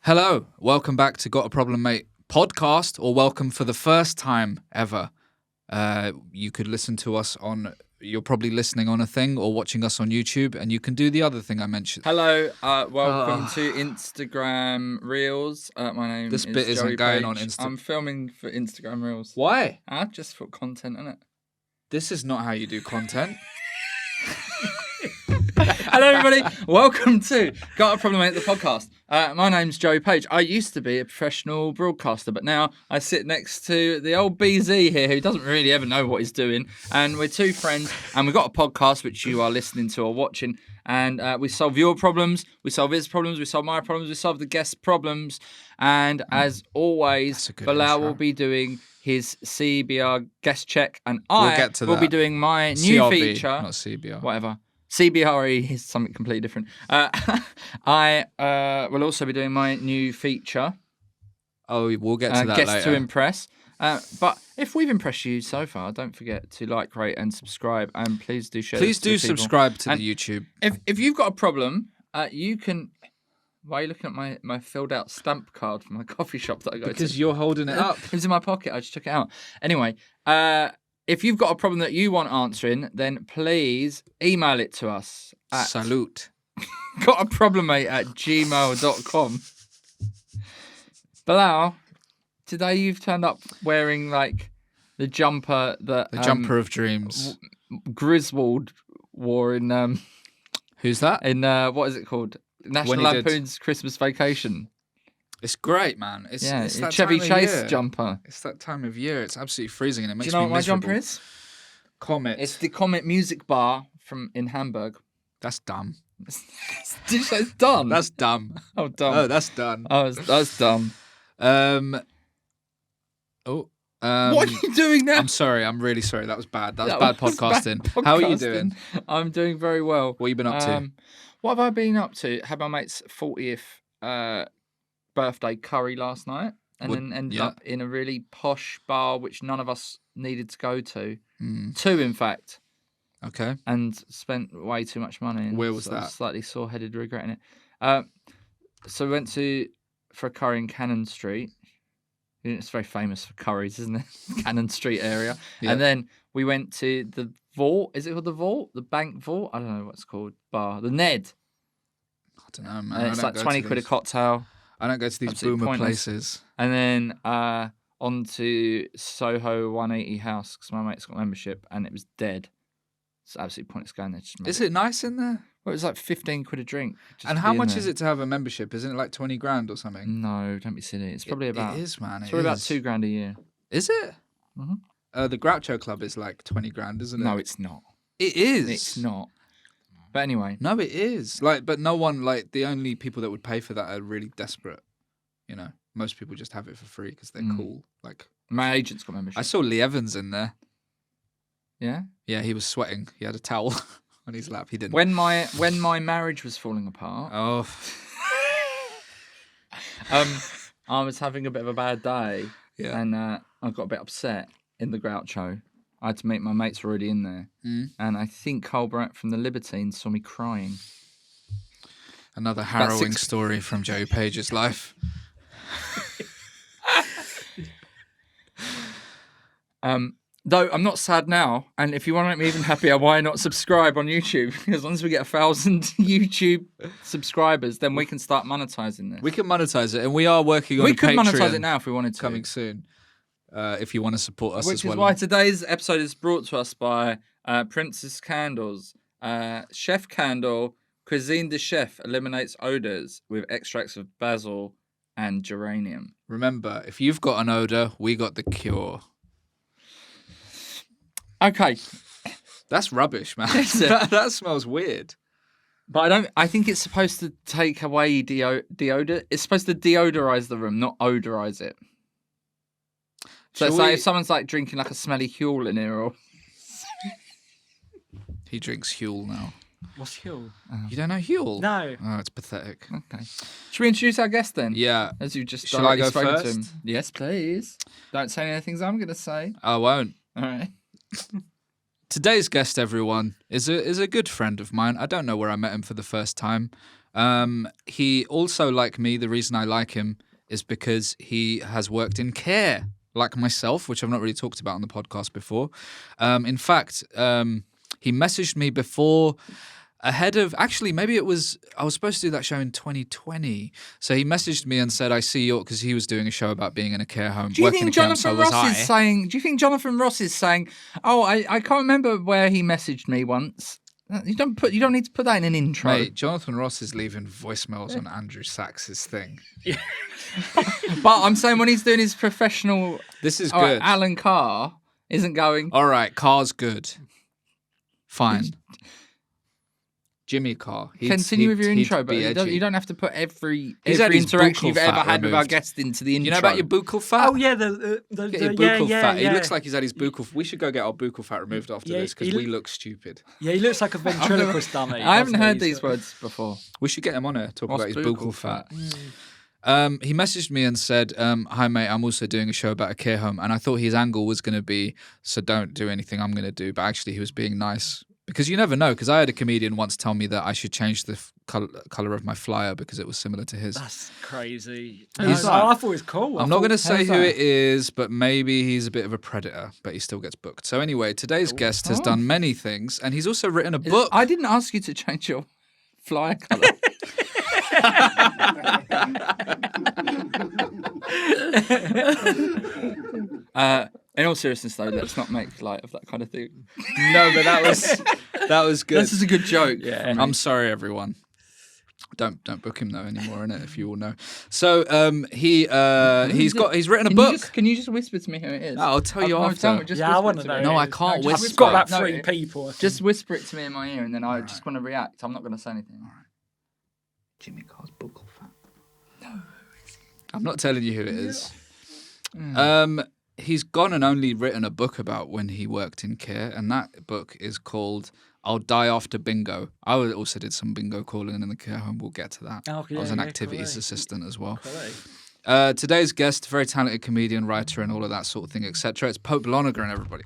Hello, welcome back to Gotaproblemmate podcast, or welcome for the first time ever. You could listen to us on, you're probably listening on a thing or watching us on YouTube, and you can do the other thing I mentioned. Hello, welcome to Instagram Reels. My name This is bit isn't Joey going Page. on Insta. I'm filming for Instagram Reels. Why? Just for content, innit? This is not how you do content. Hello, everybody. Welcome to Gotaproblemmate, the podcast. My name's Joey Page. I used to be a professional broadcaster, but now I sit next to the old BZ here who doesn't really ever know what he's doing. And we're two friends, and we've got a podcast which you are listening to or watching. And we solve your problems, we solve his problems, we solve my problems, we solve the guest's problems. And as always, Bilal will be doing his CBR guest check, and I will be doing my new CRB, feature. Not CBR. Whatever. CBRE is something completely different. I will also be doing my new feature. Oh, we'll get to that Guest later. to Impress. But if we've impressed you so far, don't forget to like, rate, and subscribe. And please do share. Please do this with subscribe to And the YouTube. If you've got a problem, you can. Why are you looking at my filled out stamp card from my coffee shop that I go to? Because you're holding it up. It was in my pocket. I just took it out. Anyway, if you've got a problem that you want answering, then please email it to us at Salute. gotaproblemmate@gmail.com. Bilal, today you've turned up wearing like the jumper that The jumper of dreams. Griswold wore in Who's that? in what is it called? National When he did. Lampoon's Christmas Vacation. It's great, man. It's that Chevy time of Chase year. jumper. It's that time of year. It's absolutely freezing, and it Do makes you know me what my miserable. jumper is? Comet. It's the Comet Music Bar in Hamburg. That's dumb. Did you say it's done? That's dumb. Oh, dumb. Oh, that's done. Oh, that's dumb. What What are you doing now? I'm sorry. I'm really sorry. That was bad. That was That bad was podcasting. bad How are you podcasting. doing? I'm doing very well. What have you been up to? What have I been up to? Had my mate's 40th birthday curry last night, and then ended up in a really posh bar which none of us needed to go to. Two, in fact. Okay. And spent way too much money. Where was I'm that? Slightly sore-headed, regretting it. So we went for a curry in Cannon Street. It's very famous for curries, isn't it? Cannon Street area. Yeah. And then we went to the Vault. Is it called the Vault? The Bank Vault? I don't know what it's called. Bar. The Ned. I don't know, man. And it's like 20 quid a cocktail. I don't go to these Absolutely boomer pointless. places. And then on to Soho 180 House, because my mate's got membership, and it was dead. It's absolutely pointless going there. Is it nice in there? Well, it was like 15 quid a drink. And how much is it to have a membership? Isn't it like 20 grand or something? No, don't be silly. It's probably about... It is, man. It's probably about $2,000 a year. Is it? Mm-hmm. The Groucho Club is like 20 grand, isn't it? No, it's not. It is. It's not. But anyway. No, it is. But no one, the only people that would pay for that are really desperate. You know, most people just have it for free because they're cool. My agent's got membership. I saw Lee Evans in there. Yeah? Yeah, he was sweating. He had a towel on his lap. He didn't. When my marriage was falling apart, Oh. I was having a bit of a bad day. Yeah. And I got a bit upset in the Groucho. I had to meet my mates were already in there. And I think Cole Bryant from the Libertines saw me crying. Another harrowing story from Joey Page's life. Though I'm not sad now, and if you want to make me even happier, why not subscribe on YouTube? Because once we get 1,000 YouTube subscribers, then we can start monetizing this. We can monetize it, and we are working on We a could Patreon monetize it now if we wanted to. coming soon. If you want to support us Which as well. is why today's episode is brought to us by Princess Candles. Chef Candle, Cuisine de Chef eliminates odors with extracts of basil and geranium. Remember, if you've got an odor, we got the cure. Okay. That's rubbish, man. That smells weird. But I think it's supposed to take away deodor. It's supposed to deodorize the room, not odorize it. So it's like if someone's like drinking like a smelly Huel in here, or He drinks Huel now. What's Huel? You don't know Huel? No. Oh, it's pathetic. okay. Should we introduce our guest then? Yeah. As you just Shall I directly go spoken to him. first? Yes, please. Don't say anything I'm going to say. I won't. All right. Today's guest, everyone, is a good friend of mine. I don't know where I met him for the first time. He also, like me, the reason I like him is because he has worked in care, like myself, which I've not really talked about on the podcast before. In fact, he messaged me before, ahead of, actually, maybe I was supposed to do that show in 2020. So he messaged me and said, I see you, because he was doing a show about being in a care home. Do you think Jonathan Ross is saying? Do you think Jonathan Ross is saying? Oh, I can't remember where he messaged me once. You don't need to put that in an intro. Mate, Jonathan Ross is leaving voicemails on Andrew Sachs's thing. But I'm saying when he's doing his professional, this is good. Alan Carr isn't going. All right, Carr's good. Fine. Jimmy Carr. Continue with your intro, but you don't have to put every interaction you've ever had with our guest into the intro. You know about your buccal fat? Oh yeah, your buccal fat. He looks like he's had his buccal. We should go get our buccal fat removed after this because we look stupid. Yeah, he looks like a ventriloquist dummy. I haven't heard these words before. We should get him on here talk about his buccal fat. He messaged me and said, hi mate, I'm also doing a show about a care home, and I thought his angle was going to be, so don't do anything I'm going to do, but actually he was being nice. Because you never know, because I had a comedian once tell me that I should change the colour of my flyer because it was similar to his. That's crazy. I thought it was cool. I'm not going to say who it is, but maybe he's a bit of a predator, but he still gets booked. So anyway, today's guest has done many things, and he's also written a book. I didn't ask you to change your flyer colour. In all seriousness, though, let's not make light of that kind of thing. No, but that was good. This is a good joke. Yeah. I'm sorry, everyone. Don't book him though anymore, innit? If you all know. So he's written a book. Can you just whisper to me who it is? I'll tell you after. I want to know. No, I can't whisper. We've got about 3 people. Just whisper it to me in my ear, and then I just want to react. I'm not going to say anything. All right. Jimmy Carr's buccal fat. No, I'm not telling you who it is. He's gone and only written a book about when he worked in care, and that book is called I'll Die After Bingo. I also did some bingo calling in the care home. We'll get to that. I was an activities assistant as well. Today's guest, very talented comedian, writer, and all of that sort of thing, etc. It's Pope Lonergan, everybody.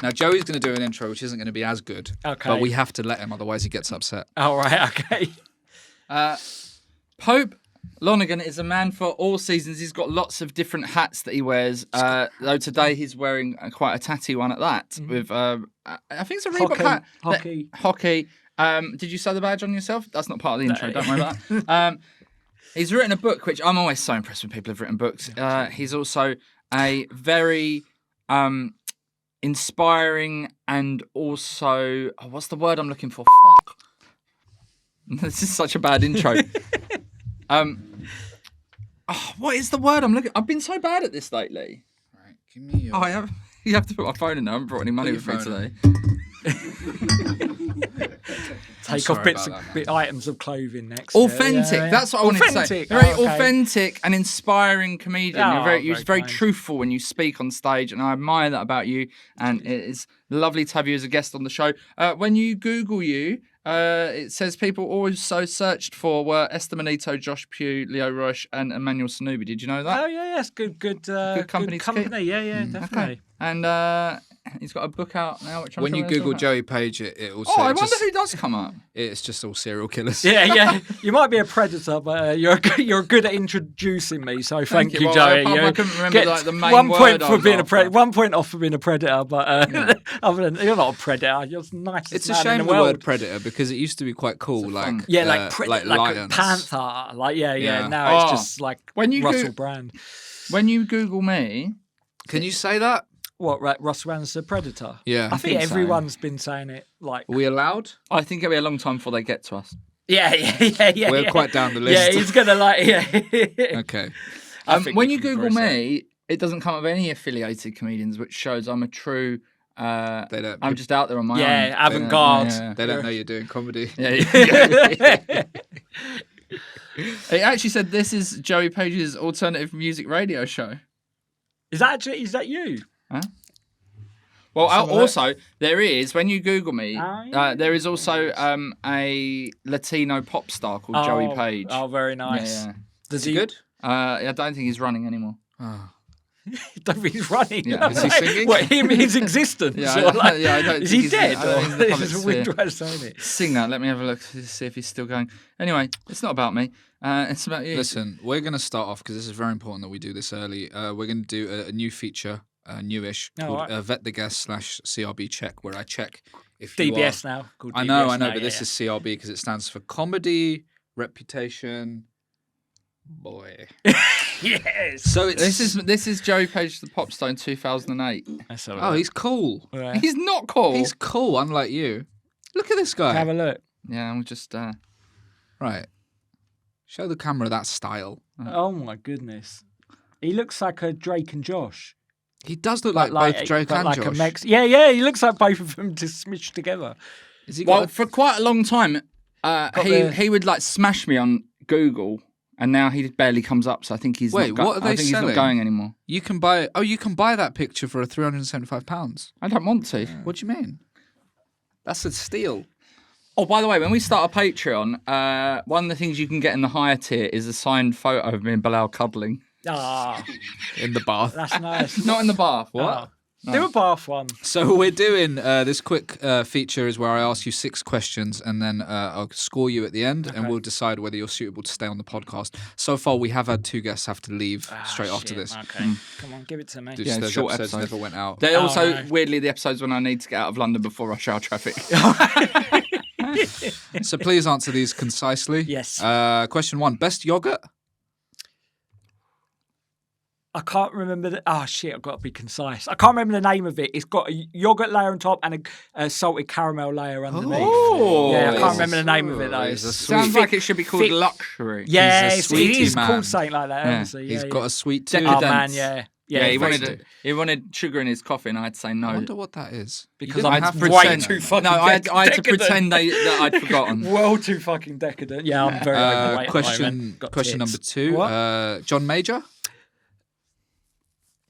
Now, Joey's going to do an intro, which isn't going to be as good, but we have to let him, otherwise he gets upset. All right, okay. Pope Lonergan is a man for all seasons. He's got lots of different hats that he wears. Though today he's wearing quite a tatty one at that. With I think it's a Reebok hat. Hockey. Did you sew the badge on yourself? That's not part of the intro. Don't worry about that. He's written a book, which I'm always so impressed when people have written books. He's also a very inspiring and also what's the word I'm looking for? Fuck. This is such a bad intro. What is the word I'm looking? I've been so bad at this lately. Right, give me your... You have to put my phone in there. I haven't brought any money with me today. Take off items of clothing next. Authentic. Yeah. That's what I wanted to say. Very authentic and inspiring comedian. You're very truthful when you speak on stage, and I admire that about you. And it is lovely to have you as a guest on the show. When you Google you, it says people also searched for were Esther Manito, Josh Pugh, Leo Rush, and Emmanuel Sanubi. Did you know that? Oh yeah, yes, good company. Yeah, definitely. Okay. And he's got a book out now. Which I'm when you Google Joey Page, it also. I wonder who does come up. It's just all serial killers. Yeah. You might be a predator, but you're good at introducing me. So thank you, Joey. I couldn't remember the main word. 1 point off for being a predator, but other than you're not a predator, you're the nicest. It's a shame the word predator because it used to be quite cool, like lions. Panther, Now it's just like Russell Brand. When you Google me, can you say that? What, right? Russ Brand's a predator? Yeah. I think everyone's been saying it. Like, are we allowed? I think it'll be a long time before they get to us. Yeah. We're quite down the list. Yeah, he's gonna Okay. When you Google me, it doesn't come up with any affiliated comedians, which shows I'm a true. I'm just out there on my own. Yeah, avant-garde. They don't know you're doing comedy. Yeah. It actually said this is Joey Page's alternative music radio show. Is that you? Huh? Well, also there is when you Google me, there is also a Latino pop star called Joey Page. Oh, very nice. Yeah. Is he good? I don't think he's running anymore. Oh. Don't think he's running. Yeah. Is he singing? What, his existence? Yeah, Or like, I don't is think he he's dead? I don't think he's in the Or public is it a weird sphere. way of saying it? Singer. Let me have a look to see if he's still going. Anyway, it's not about me. It's about you. Listen, we're going to start off because this is very important that we do this early. We're going to do a new feature, newish, Oh, called right. Vet the Guest / CRB check, where I check if you DBS are... now. Called I know, DBS now, but this is CRB because it stands for comedy, reputation, boy. Yes. So it's... This is Joey Page, the Pop Star in 2008. Oh, he's cool. Right. He's not cool. He's cool, unlike you. Look at this guy. Have a look. Yeah, I'm just. Right. Show the camera that style. Oh my goodness. He looks like a Drake and Josh. He does look like both Drake but and like Josh. Yeah, he looks like both of them just smished together. Is he Well, got for quite a long time, he would like smash me on Google, and now he barely comes up. So I think he's. Wait, not what are they I think he's selling? not going anymore. You can buy... Oh, you can buy that picture for £375. I don't want to. What do you mean? That's a steal. Oh, by the way, when we start a Patreon, one of the things you can get in the higher tier is a signed photo of me and Bilal cuddling. Ah, In the bath. that's nice. Not in the bath. Oh. Do a bath one. So we're doing this quick feature is where I ask you 6 questions and then I'll score you at the end and we'll decide whether you're suitable to stay on the podcast. So far, we have had 2 guests have to leave straight after Shit, this. Okay, come on, give it to me. Just Yeah, those short episodes episode. never went out. They're also, no. weirdly, the episodes when I need to get out of London before rush hour traffic. So please answer these concisely. Yes. Question 1. Best yogurt? I can't remember the. Oh shit! I've got to be concise. I can't remember the name of it. It's got a yogurt layer on top and a salted caramel layer underneath. Oh, Yeah, I can't it's remember the name of it though. He's a Sounds sweet- like it should be called Fit- luxury. Yeah, He's a it sweetie is man. called something like that. Yeah. Honestly, He's yeah, got yeah. a sweet tooth. Oh Decadence. man, yeah. Yeah, he very wanted he wanted sugar in his coffee, and I had to say no. I wonder what that is. Because You I'm didn't have way to say too no. fucking No, I had to decadent. pretend that I'd forgotten. well too fucking decadent. Yeah, I'm very overweight. at the Question moment. Got question tits. number 2. What? John Major?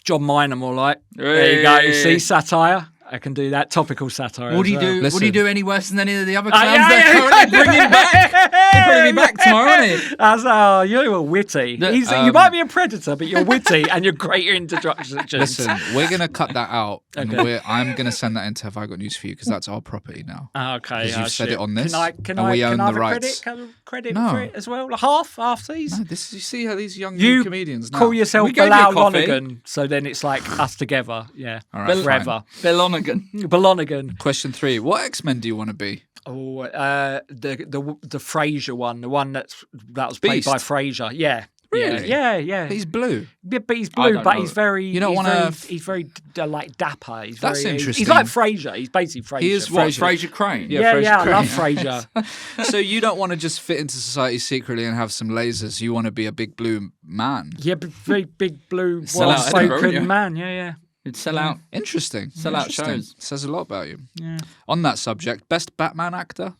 John Minor, more like. There you go. You see satire. I can do that. Topical satire. Would as he well. do? Would he Listen. do any worse than any of the other Oh, clowns yeah, they're yeah, currently bringing back? He'll probably be back tomorrow, won't he? That's how you were witty. The- You might be a predator, but you're witty and you're great at introductions. Listen, we're going to cut that out. And Okay. I'm going to send that into Have I Got News For You because that's our property now. Okay. Because you've said shit. it on this, Can and I, we own can I the have rights. credit No. for it as well? Like half these? No, this you see how these young You new comedians now. Call yourself We gave you Bilal coffee. Lonergan, so then it's like us together. Yeah. All right, Forever. Bill Lonergan. Lonergan. Question 3. What X-Men do you want to be? Oh, the Frasier one, the one that was played Beast? by Frasier. Yeah. Really? Yeah. He's blue. Yeah, but he's I blue, don't but know. he's very. You don't he's wanna very- f- He's very like dapper. He's That's very, interesting. He's like Frasier. He's basically Frasier. He is What, Frasier. Fraser Crane? Yeah. Yeah, Frasier I love Crane. Frasier. So you don't want to just fit into society secretly and have some lasers. You want to be a big blue man. Yeah, but very big blue, Sell out Edinburgh, well-spoken wouldn't you? man. Yeah. He'd sell out. Interesting. Sell out Interesting. shows. Says a lot about you. Yeah. On that subject, best Batman actor?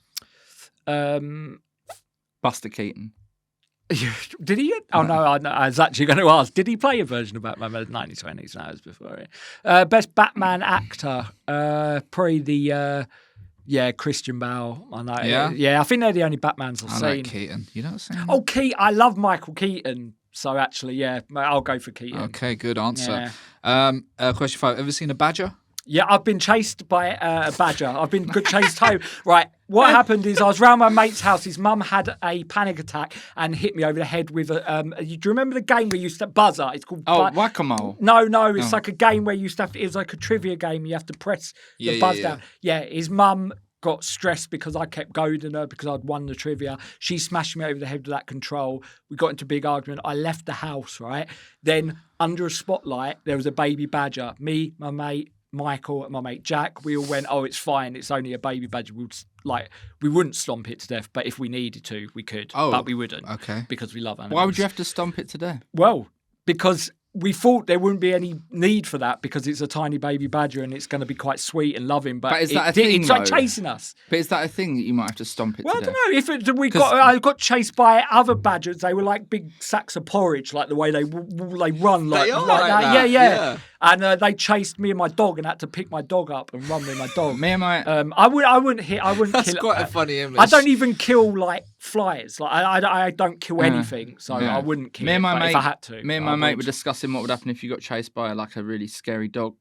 Buster Keaton. Did he? Oh no, I was actually going to ask. Did he play a version of Batman in the 1920s? No, it was before it. Best Batman actor, probably the Christian Bale. I know. Yeah? I think they're the only Batmans I've I seen. like Keaton. You know what I'm saying? Oh, I love Michael Keaton. So actually, yeah, I'll go for Keaton. Okay, good answer. Question 5. Ever seen a badger? Yeah, I've been chased by a badger. I've been chased home. Right, what happened is I was round my mate's house. His mum had a panic attack and hit me over the head with a. Do you remember the game where you used to buzzer? It's called. Whack-a-mole. No, it's like a game where you used to have. It was like a trivia game. You have to press the buzz down. Yeah, his mum got stressed because I kept goading her because I'd won the trivia. She smashed me over the head with that control. We got into a big argument. I left the house, right? Then under a spotlight, there was a baby badger. Me, my mate, Michael, and my mate Jack, we all went, oh, it's fine. It's only a baby badger. We wouldn't stomp it to death, but if we needed to, we could. Oh, but we wouldn't. okay. Because we love animals. Why would you have to stomp it to death? Well, because we thought there wouldn't be any need for that because it's a tiny baby badger and it's going to be quite sweet and loving. But is that a thing, it's like though? chasing us. But is that a thing that you might have to stomp it Well, to I death? don't know. I got chased by other badgers. They were like big sacks of porridge, like the way they run, like, They are like like that. that, Yeah. yeah. And they chased me and my dog, and had to pick my dog up and run with my dog. Me and my... I wouldn't hit. I wouldn't That's kill. quite a funny image. I don't even kill like flies. Like I don't kill anything, so Yeah. I wouldn't kill. Me and my it, but mate, if I had to, me and I my mate would. were discussing discussing what would happen if you got chased by like a really scary dog,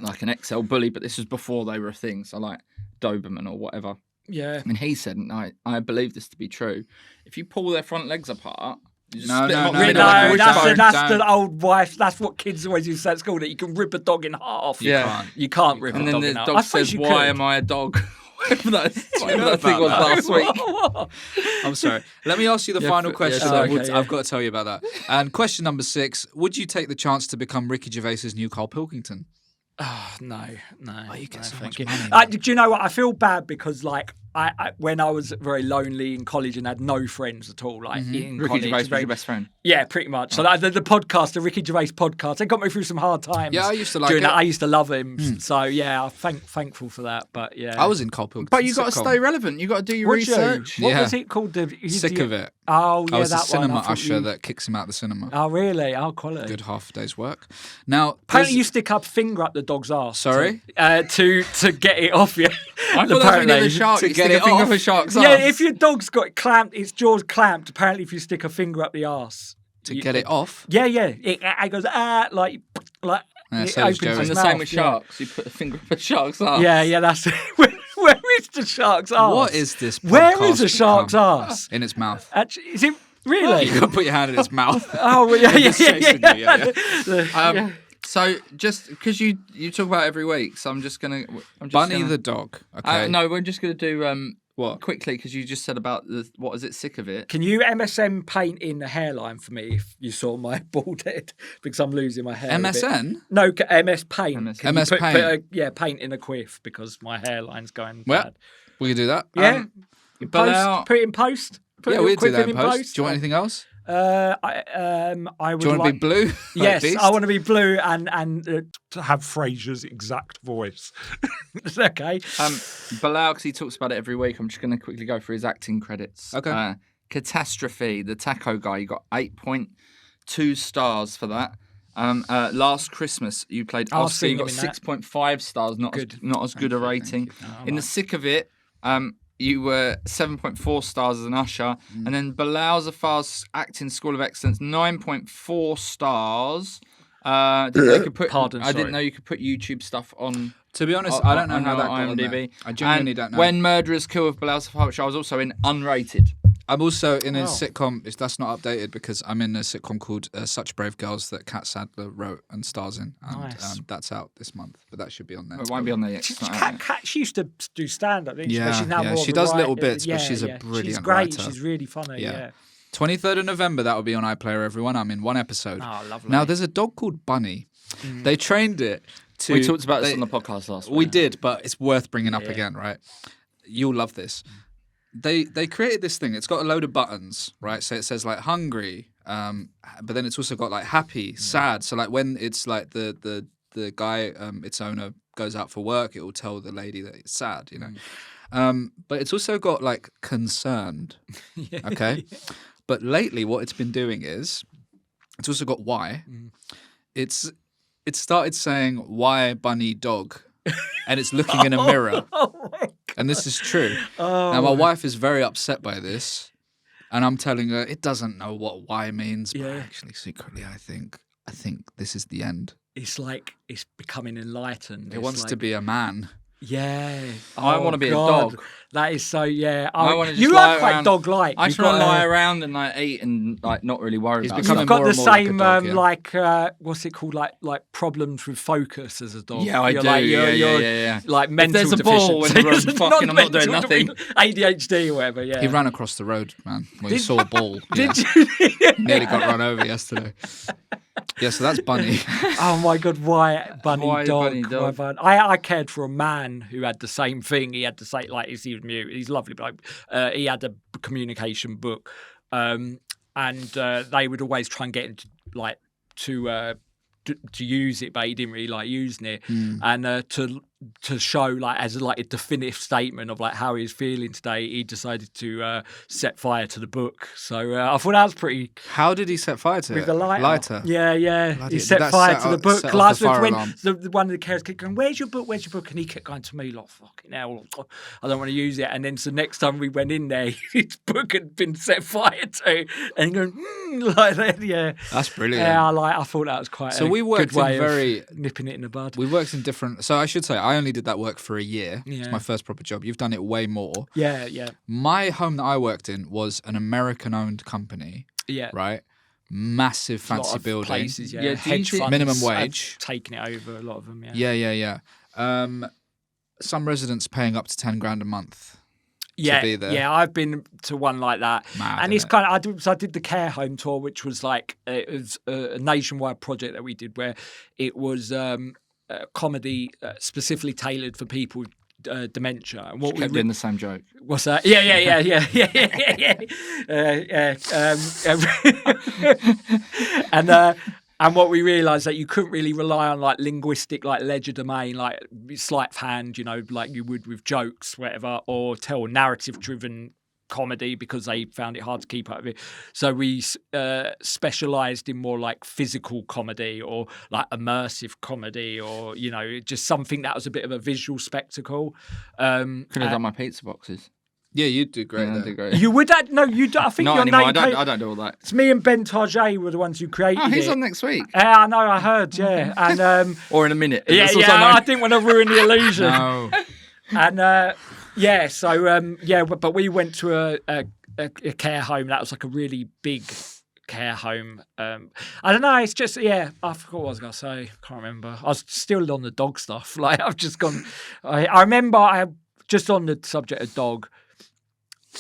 like an XL bully, but this was before they were a thing, so like Doberman or whatever. Yeah. And he said, and I believe this to be true, if you pull their front legs apart, you just No, split no, them up no, the No, middle like a wishbone. that's don't. the old wife. That's what kids always used to say at school, that you can rip a dog in half. Yeah. You can't rip And a then dog the in half. dog I suppose says, you "Why could. am I a dog?" Whatever that know thing was about last week. What? I'm sorry. Let me ask you the Yeah, final yeah, question. sure. Okay, yeah. I've got to tell you about that. And question number 6: would you take the chance to become Ricky Gervais's new Carl Pilkington? Oh, no. Oh, you get so thank much you. money. Do you know what? I feel bad because, like, I when I was very lonely in college and had no friends at all, like in Ricky college, Gervais was very- your best friend. Yeah, pretty much. So the podcast, the Ricky Gervais podcast, it got me through some hard times. Yeah, I used to like doing it. that. I used to love him. So yeah, I'm thankful for that. But yeah, I was in Carl Pilkington. But you got to stay relevant. You got to do your Would you? research. What Yeah. was it called? Sick of it. Oh yeah, I was the that cinema one. I thought usher you- that kicks him out the cinema. Oh really? Oh, quality. Good half a day's work. Now, Apparently, you there's- stick up finger up the dog's ass. Sorry? To get it off you. I thought that's when you're the shark. To You get stick it a finger off. up a shark's Yeah, ass. if your dog's got it clamped, its jaw's clamped. Apparently, if you stick a finger up the arse to get it off. Yeah, it goes like Yeah, it so does opens Joey. its And the mouth, same with yeah. sharks. You put a finger up a shark's ass. Yeah, that's it. Where is the shark's arse? What is this? Where is podcast a shark's become? arse? In its mouth. Actually, is it really? You got to put your hand in its mouth. Oh, well, yeah, It's chasing you, yeah. yeah. So just because you talk about it every week, so I'm just Bunny gonna, the dog. Okay. no, we're just gonna do What? quickly because you just said about what is it? Sick of it. Can you MSN paint in the hairline for me if you saw my bald head? Because I'm losing my hair. a bit. MSN? No, MS Paint. MS Can you MS put, Paint. paint in a quiff because my hairline's going Well, bad. we can do that. Yeah, Bilal- put it in post. Put Yeah, it we'll do quick that in in post. Do you want anything else? I would Do you want to like, be blue? Yes, Like Beast? I want to be blue and To have Fraser's exact voice. okay. Bilal, because he talks about it every week. I'm just gonna quickly go through his acting credits. Okay. Catastrophe, the taco guy. You got 8.2 stars for that. Last Christmas, you played I've Oscar. You seen got him in that. 6.5 stars. Not Good. as good a rating. In the sick of it, you were 7.4 stars as an usher, and then Bilal Zafar's acting School of Excellence 9.4 stars. Didn't know you could put, Pardon, I didn't sorry. know you could put YouTube stuff on. To be honest, on- I don't know on how your that got on there. IMDb. I genuinely And don't know. When Murderers Kill with Bilal Zafar, which I was also in, unrated. I'm also in a Wow. sitcom. That's not updated because I'm in a sitcom called Such Brave Girls that Kat Sadler wrote and stars in, and Nice. that's out this month. But that should be on there. It won't be on there yet. It's not out yet. She used to do stand up, didn't she? But Yeah, she's now yeah, more she of a does little writer. bits, but Yeah, she's a yeah. brilliant She's great. writer. She's really funny. Yeah. Yeah. 23rd of November, that will be on iPlayer, everyone. I'm in one episode. Oh, lovely. Now, there's a dog called Bunny. They trained it to... We talked about this they- on the podcast last week. We did, but it's worth bringing up Yeah. again, right? You'll love this. They created this thing. It's got a load of buttons, right? So it says like hungry, but then it's also got like happy, sad. So like when it's like the guy, its owner goes out for work, it will tell the lady that it's sad, you know. But it's also got like concerned. Okay. But lately, what it's been doing is it's also got why. It started saying why bunny dog, and it's looking in a mirror. And this is true. Now, my wife is very upset by this, and I'm telling her it doesn't know what why means. But Yeah. actually, secretly, I think this is the end. It's like it's becoming enlightened. It It's wants to like- be a man. Yeah. I Oh, wanna be a God. dog. That is so. Yeah. I wanna just you lie like quite around. dog-like. I You've just want to got lie a- around and like eat and like not really worry He's about becoming You've stuff. got more the and more like a same, dog, yeah. like what's it called, like problems with focus as a dog. Yeah, I You're do. Like, Yeah, you're, yeah. Like mental there's a ball in the room, deficiency. fucking, I'm not doing mental nothing. ADHD or whatever. Yeah. He ran across the road, man. When he saw a ball. Did yeah. you? Nearly got run over yesterday. Yeah, so that's Bunny. Oh my God! Why bunny Why dog? bunny dog? I cared for a man who had the same thing. He had to say like he was mute. He's lovely, but he had a communication book, and they would always try and get him to like to use it, but he didn't really like using it. And to to show like as like a definitive statement of like how he was feeling today, he decided to set fire to the book. So I thought that was pretty. How did he set fire to With it? the lighter. Yeah. Bloody- He set that fire set to the off- book. set off the fire when alarm. one of the carers kept going, "Where's your book? Where's your book?" And he kept going to me like, "Fucking hell, I don't want to use it." And then so next time we went in there, his book had been set fire to, and he going like that. Yeah, That's brilliant. yeah. I thought that was quite. So a we worked good way in of very- nipping it in the bud. We worked in different. So I should say I only did that work for a year. It's Yeah. my first proper job. You've done it way more. Yeah. My home that I worked in was an American-owned company, Yeah. right? Massive, A lot fancy of building. places, yeah. Yeah, do you Hedge think- funds Minimum have wage. taken it over. A lot of them. Yeah. Yeah. Some residents paying up to 10 grand a month. Yeah, be there. yeah, I've been to one like that, Mad, and it's innit? kind of. I did the care home tour, which was like it was a nationwide project that we did, where it was a comedy specifically tailored for people with dementia. And what Kept doing the same joke. what's that? Yeah. And what we realised that you couldn't really rely on like linguistic, like legerdemain, like sleight of hand, like you would with jokes, whatever, or tell narrative-driven comedy because they found it hard to keep up with it. So we specialised in more like physical comedy or like immersive comedy, or just something that was a bit of a visual spectacle. Could have done my pizza boxes. Yeah, you'd do great Yeah, there. I do great. You would that? No, you. I think Not your anymore. name. I don't do all that. It's me and Ben Tarjay were the ones who created Oh, he's it. on next week. Yeah, I know. I heard. Yeah, and Or in a minute. yeah. That's also I known. didn't want to ruin the illusion. No. And but we went to a care home that was like a really big care home. I don't know. It's just I forgot what I was gonna say. Can't remember. I was still on the dog stuff. Like I've just gone. I remember. I just on the subject of dog.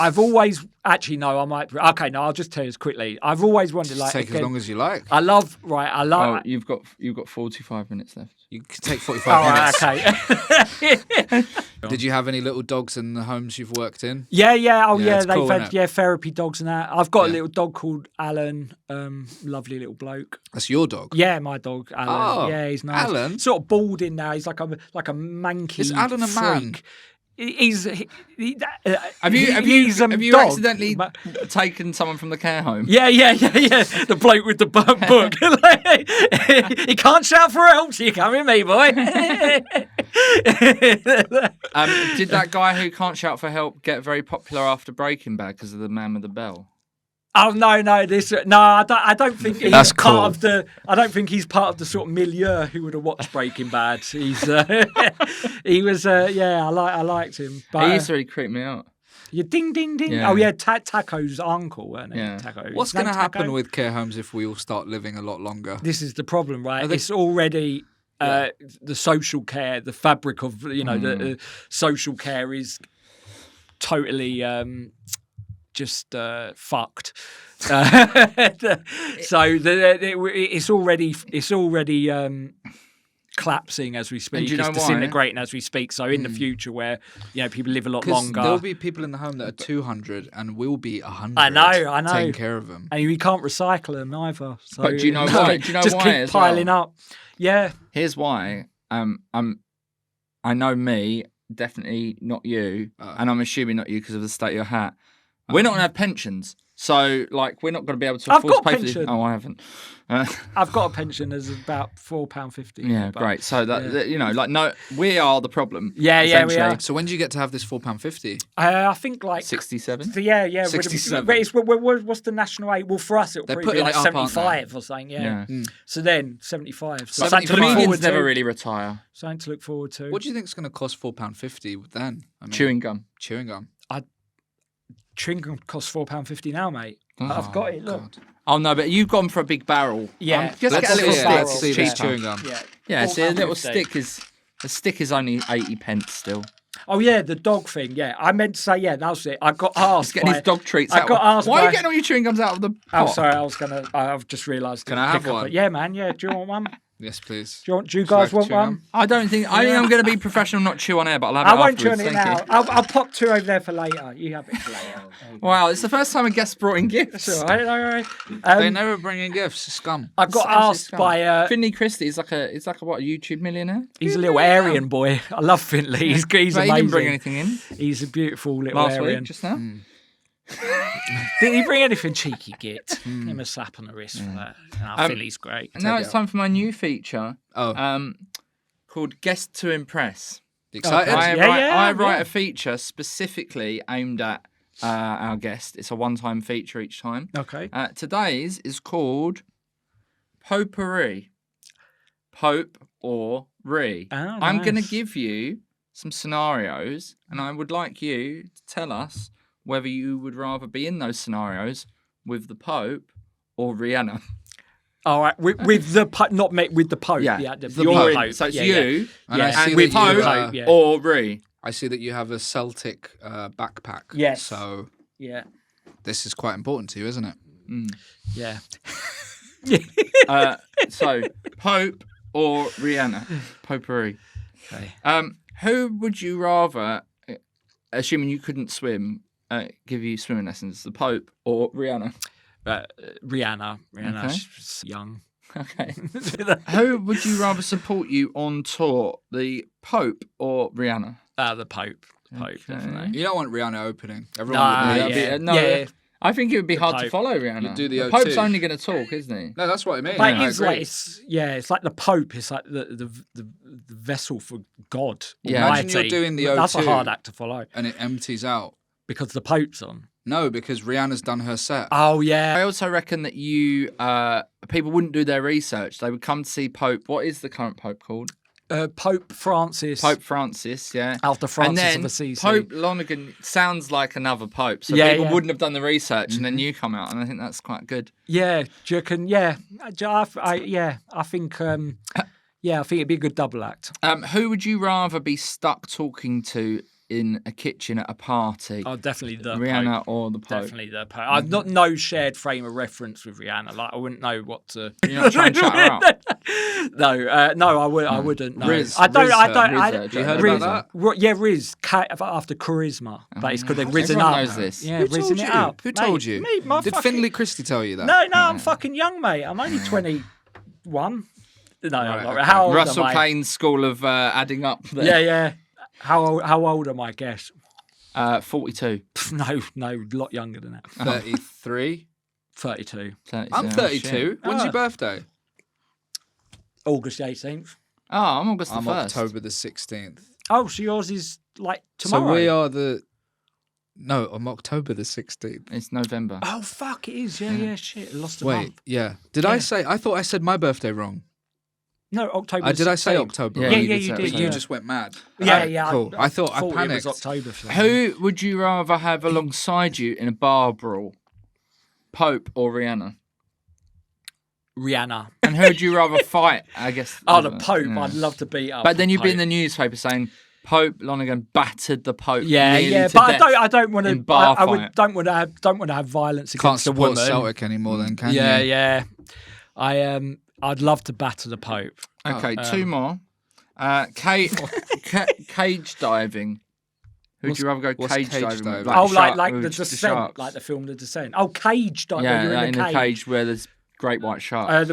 I've always actually no. I might. Okay, no. I'll just tell you this quickly. I've always wondered. Just Like take as again, long as you like. I love. Oh, you've got 45 minutes left. You could take Oh, 45 minutes. okay. Did you have any little dogs in the homes you've worked in? Yeah. Oh, Yeah, yeah. it's They've cool, had innit? therapy dogs and that. I've got a Yeah. little dog called Alan. Lovely little bloke. That's your dog. Yeah, my dog Alan. Oh, Yeah, he's nice. Alan? Sort of balding now. He's like a manky. Is Alan a freak. man? He's. Have you he's a have you dog. accidentally taken someone from the care home? Yeah. The bloke with the book. He can't shout for help, so you come with me, boy. Did that guy who can't shout for help get very popular after Breaking Bad because of the man with the bell? Oh no! I don't think he's That's cool. part of the. I don't think he's part of the sort of milieu who would have watched Breaking Bad. He's he was I liked him. But He used to really creep me out. you ding ding ding. Yeah. Oh yeah, Taco's uncle, weren't he? Yeah. Taco. What's His name going to happen Taco? with care homes if we all start living a lot longer? This is the problem, right? Are they- It's already the social care, the fabric of the social care is totally just fucked. So it's already collapsing as we speak. do you know It's why? disintegrating as we speak. So in the future, where people live a lot Because longer, there'll be people in the home that are 200 and we'll be 100. I know. Taking care of them. and we can't recycle them either. So But do you know why? Do you know just why keep as piling well? up. Yeah. Here's why. I know me, definitely not you, and I'm assuming not you because of the state of your hat. We're not going to have pensions. So, we're not going to be able to I've afford to got pay pension. for this. Oh, I haven't. I've got a pension as about £4.50. Yeah, but- great. So, no, we are the problem. Yeah, we essentially. are. So when do you get to have this £4.50? I think 67? So yeah. 67. What's the national rate? Well, for us, it'll They're probably be putting like it up, aren't they? 75 or something. Yeah. So then 75. So something to look 75. forward Comedians to. never really retire. Something to look forward to. What do you think is going to cost £4.50 then? I mean, Chewing gum. Chewing gum. Chewing gum costs £4.50 now, mate. I've got it. Look. God. Oh, no, but you've gone for a big barrel. Yeah. Just Let's get a little see it. stick. Let's It's see this cheaper. chewing gum. Yeah. Yeah, see, a little £4.50. stick is only 80 pence still. Oh yeah, the dog thing. Yeah, I meant to say that was it. I got asked. Getting his dog treats I out. got asked Why are by- you getting all your chewing gums out of the pot? Oh, sorry. I've just realised. Can I have one? Yeah, man. Yeah. Do you want one? Yes, please. Do you Shall I guys want chew one? them? I think I'm going to be professional, not chew on air, but I'll have it I won't afterwards. turn it Thank now. you. I'll pop 2 over there for later. You have it for later. Wow, it's the first time a guest brought in gifts. That's all right. All right. They never bring in gifts. Scum. I got asked by. Finley Christie. He's like a what? A YouTube millionaire. He's a little Aryan boy. I love Finley. He's But he amazing. didn't bring anything in He's a beautiful little last Aryan. week, just now. Did he bring anything cheeky? Git. Give him a slap on the wrist for that. Finley's great. And now it's time for my new feature. Oh. Called Guest to Impress. Excited? I write a feature specifically aimed at our guest. It's a one-time feature each time. Okay. Today's is called Potpourri. Pope or Re. Oh, I'm going to nice. give you some scenarios, and I would like you to tell us whether you would rather be in those scenarios with the Pope or Rihanna. All right, with the Pope, not with the Pope. The your Pope. So it's you And I see and with that you, Pope or Re. I see that you have a Celtic backpack. Yes. So Yeah. this is quite important to you, isn't it? Yeah. So Pope or Rihanna. Potpourri. Okay. Who would you rather, assuming you couldn't swim, give you swimming lessons? The Pope or Rihanna? Rihanna. Okay. She's young. Okay. Who would you rather support you on tour? The Pope or Rihanna? The Pope. Definitely. You don't want Rihanna opening. Everyone Nah, would know. yeah. I think it would be hard to Pope. follow Rihanna. You do the Pope's O2. only going to talk, isn't he? No, that's what I mean. But I it's agree. like it's like the Pope. It's like the vessel for God. Yeah. Imagine Almighty. you're doing the That's a O2. hard act to follow And it empties out. because the Pope's on. No, because Rihanna's done her set. Oh yeah. I also reckon that you people wouldn't do their research. They would come to see Pope. What is the current Pope called? Pope Francis. Pope Francis, yeah. After Francis and then of Assisi. Pope Lonergan sounds like another Pope. So Yeah, people yeah. wouldn't have done the research and then you come out. And I think that's quite good. Yeah, do you reckon? Yeah, I think. I think it'd be a good double act. Who would you rather be stuck talking to in a kitchen at a party? Oh, definitely the Rihanna Pope. or the Pope? Definitely the Pope. I've not no shared frame of reference with Rihanna. Like I wouldn't know what to. You're not trying to chat her up. No, I wouldn't. No. Riz. I don't. Riz, I don't. Riz, I, have you heard Riz, about Yeah, Riz after charisma, but it's because they've risen Everyone up. knows this. Yeah, Who risen told it you? up. Who told you? Me, my Did fucking... Finley Christie tell you that? No, I'm fucking young, mate. I'm only 21. No, I'm not. okay. How old Russell am I? Payne's school of adding up there. Yeah. How old am I? Guess. 42. No, a lot younger than that. 33. 32. I'm 32. When's your birthday? August 18th. Oh, I'm August the I'm 1st. October the 16th. Oh, so yours is like tomorrow. So we are the... No, I'm October the 16th. It's November. Oh, fuck, it is. Yeah, shit. I lost a Wait, month. yeah. Did I say... I thought I said my birthday wrong. No, October. Did I say 16th. October? Yeah, wrong? you did did, say you it did, was But you yeah. just went mad. Yeah, Okay, yeah. Cool. I thought I it was panicked. October. For Who would you rather have alongside you in a bar brawl? Pope or Rihanna? Rihanna. And who would you rather fight? I guess. Oh, the Pope. Yeah. I'd love to beat up. But then the you'd be in Pope. the newspaper saying Pope Lonergan battered the Pope. Yeah, nearly yeah, to but death I don't want in to. bar I fight. don't want to have violence Can't against a support woman. Celtic anymore then, can Yeah, you? yeah. I'd love to batter the Pope. Okay, two more. Cage diving. Who would you rather go what's cage cage diving? diving? With? Oh, shark- like with the the Descent, sharks. like the film The Descent. Oh, cage diving. Yeah, You're in a cage where there's great white sharks.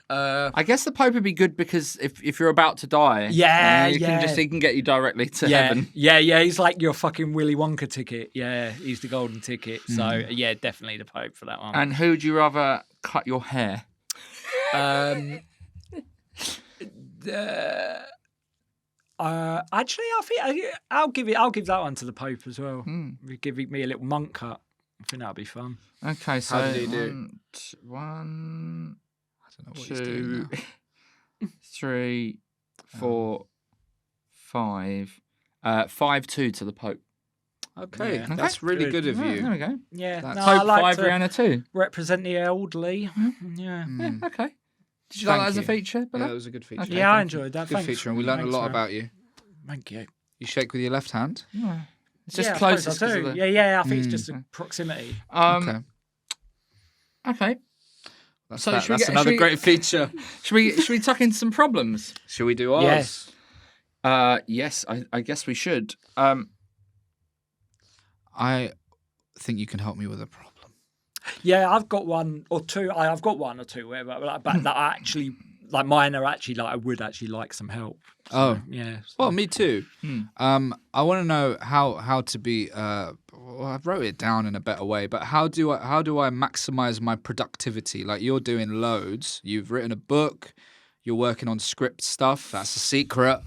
I guess the Pope would be good because if you're about to die, Yeah, he can get you directly to heaven. Yeah. He's like your fucking Willy Wonka ticket. Yeah, he's the golden ticket. So yeah, definitely the Pope for that one. And who would you rather cut your hair? Actually, I think I'll give that one to the Pope as well. Give me a little monk cut. I think that'd be fun. Okay, so How did he do? One, I don't know what he's doing two, now. 3, 4, 5. 5-2 to the Pope. Okay, Yeah. that's really good of Right, you. there we go. Yeah, That's- no, Pope I like 5, to Rihanna 2. represent the elderly. Yeah, Yeah, okay. Did you like that as a you. feature? Yeah, Bilal? that was a good feature. Okay. yeah, I enjoyed that. Good Thanks. feature, and we learned a Thanks lot for- about you. Thank you. You shake with your left hand. Yeah. It's just Yeah, I suppose closest. I 'cause do. of the- Yeah, I think it's just a proximity. Okay. Okay. That's, So that. should we That's get- another should we- great feature. Should we tuck in some problems? Should we do ours? Yes. Yes, I guess we should. I think you can help me with a problem. Yeah, I've got one or two. I've got one or two, whatever. But that I actually, like mine are actually like I would actually like some help. So, Oh. yeah. So- Well, me too. I want to know how to be. Well, I wrote it down in a better way, but how do I maximize my productivity? Like you're doing loads. You've written a book. You're working on script stuff. That's a secret.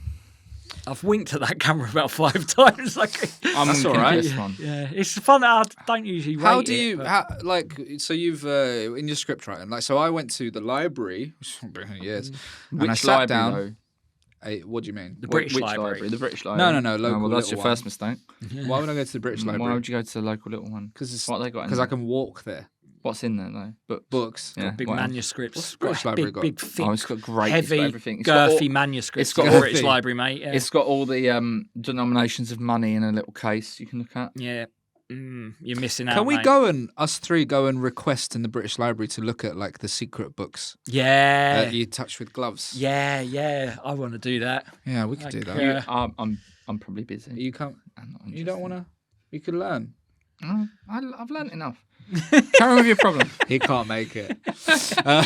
I've winked at that camera about 5 times. Like, I'm That's winking all right. at this one. yeah, it's fun. I don't usually. How rate do you but- so you've in your script writing, like, so I went to the library, which has been years, and I Which sat library, down. though? What do you mean? The British Which Library. The British Library. No, local well, that's little your first one. mistake. Why would I go to the British Why Library? would you go to the local little one? Because What have they got in I there? can walk there. What's in there though? But Books. yeah, Big what else? manuscripts. What's the British Library got? Big, thick, Oh, it's got great. It's got heavy, everything. It's got all- girthy manuscripts. it's got the all- British Library, mate. Yeah. It's got all the denominations of money in a little case you can look at. yeah. You're missing out. Can we mate. us three go and request in the British Library to look at like the secret books Yeah. that you touch with gloves? Yeah. I want to do that. Yeah, we could do that. Yeah. I'm probably busy. You can't. I'm not You don't want to. You could learn. to. I've learnt enough. Carry on with your problem. He can't make it. Yeah,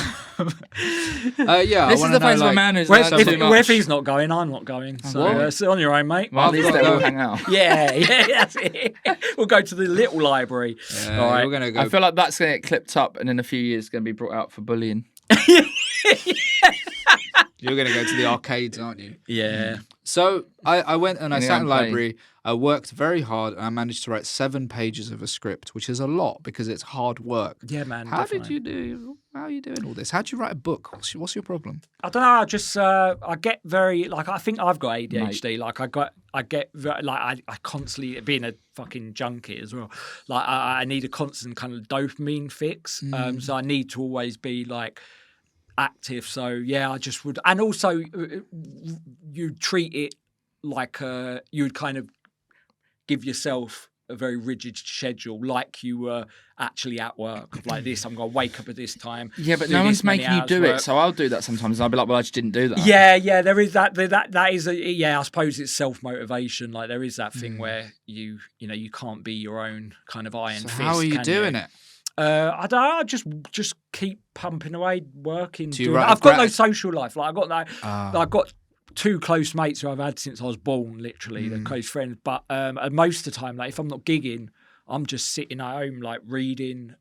This I is wanna the place know, where a like, man who's Well, learned too if, well, if much. he's not going, I'm not going. So What? it's on your own, mate. Well, at least they all hang out. Yeah, that's it. We'll go to the little library. Yeah, All right. we're gonna go. I feel like that's going to get clipped up and in a few years going to be brought out for bullying. You're gonna go to the arcades, aren't you? Yeah. So I went and I In the sat in the arcade. library. I worked very hard and I managed to write 7 pages of a script, which is a lot because it's hard work. Yeah, man. How definitely. did you do? How are you doing all this? How do you write a book? What's your problem? I don't know. I just I get very like I think I've got ADHD. Like I get very, like I constantly being a fucking junkie as well. Like I need a constant kind of dopamine fix. So I need to always be like active. So yeah, I just would. And also you treat it like you would kind of give yourself a very rigid schedule, like you were actually at work. Like this, I'm going to wake up at this time. Yeah, but do no this one's many making you hours do work. it. So I'll do that sometimes. And I'll be like, well, I just didn't do that. Yeah, there is that. That is I suppose it's self motivation. Like there is that thing where you can't be your own kind of iron So fist. how are you can doing it? I don't know. I just keep pumping away, working. Do you doing write it. I've got no grat- social life. Like I've got 2 close mates who I've had since I was born. Literally, they're close friends. But most of the time, like if I'm not gigging, I'm just sitting at home, like reading,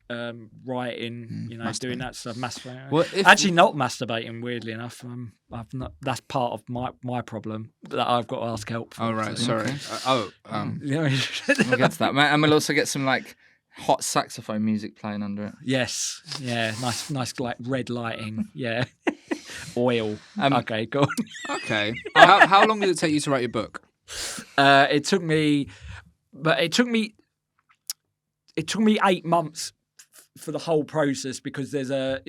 writing, doing that stuff. Masturbating. Well, if- Actually, not masturbating. Weirdly enough, I've not. That's part of my problem that I've got to ask help for. Oh right, so- sorry. We'll get to that. And we'll also get some like hot saxophone music playing under it. Yes. Yeah. Nice like red lighting. Yeah. Oil. Um, Okay. Go on. Okay. How long did it take you to write your book? It took me 8 months for the whole process because there's a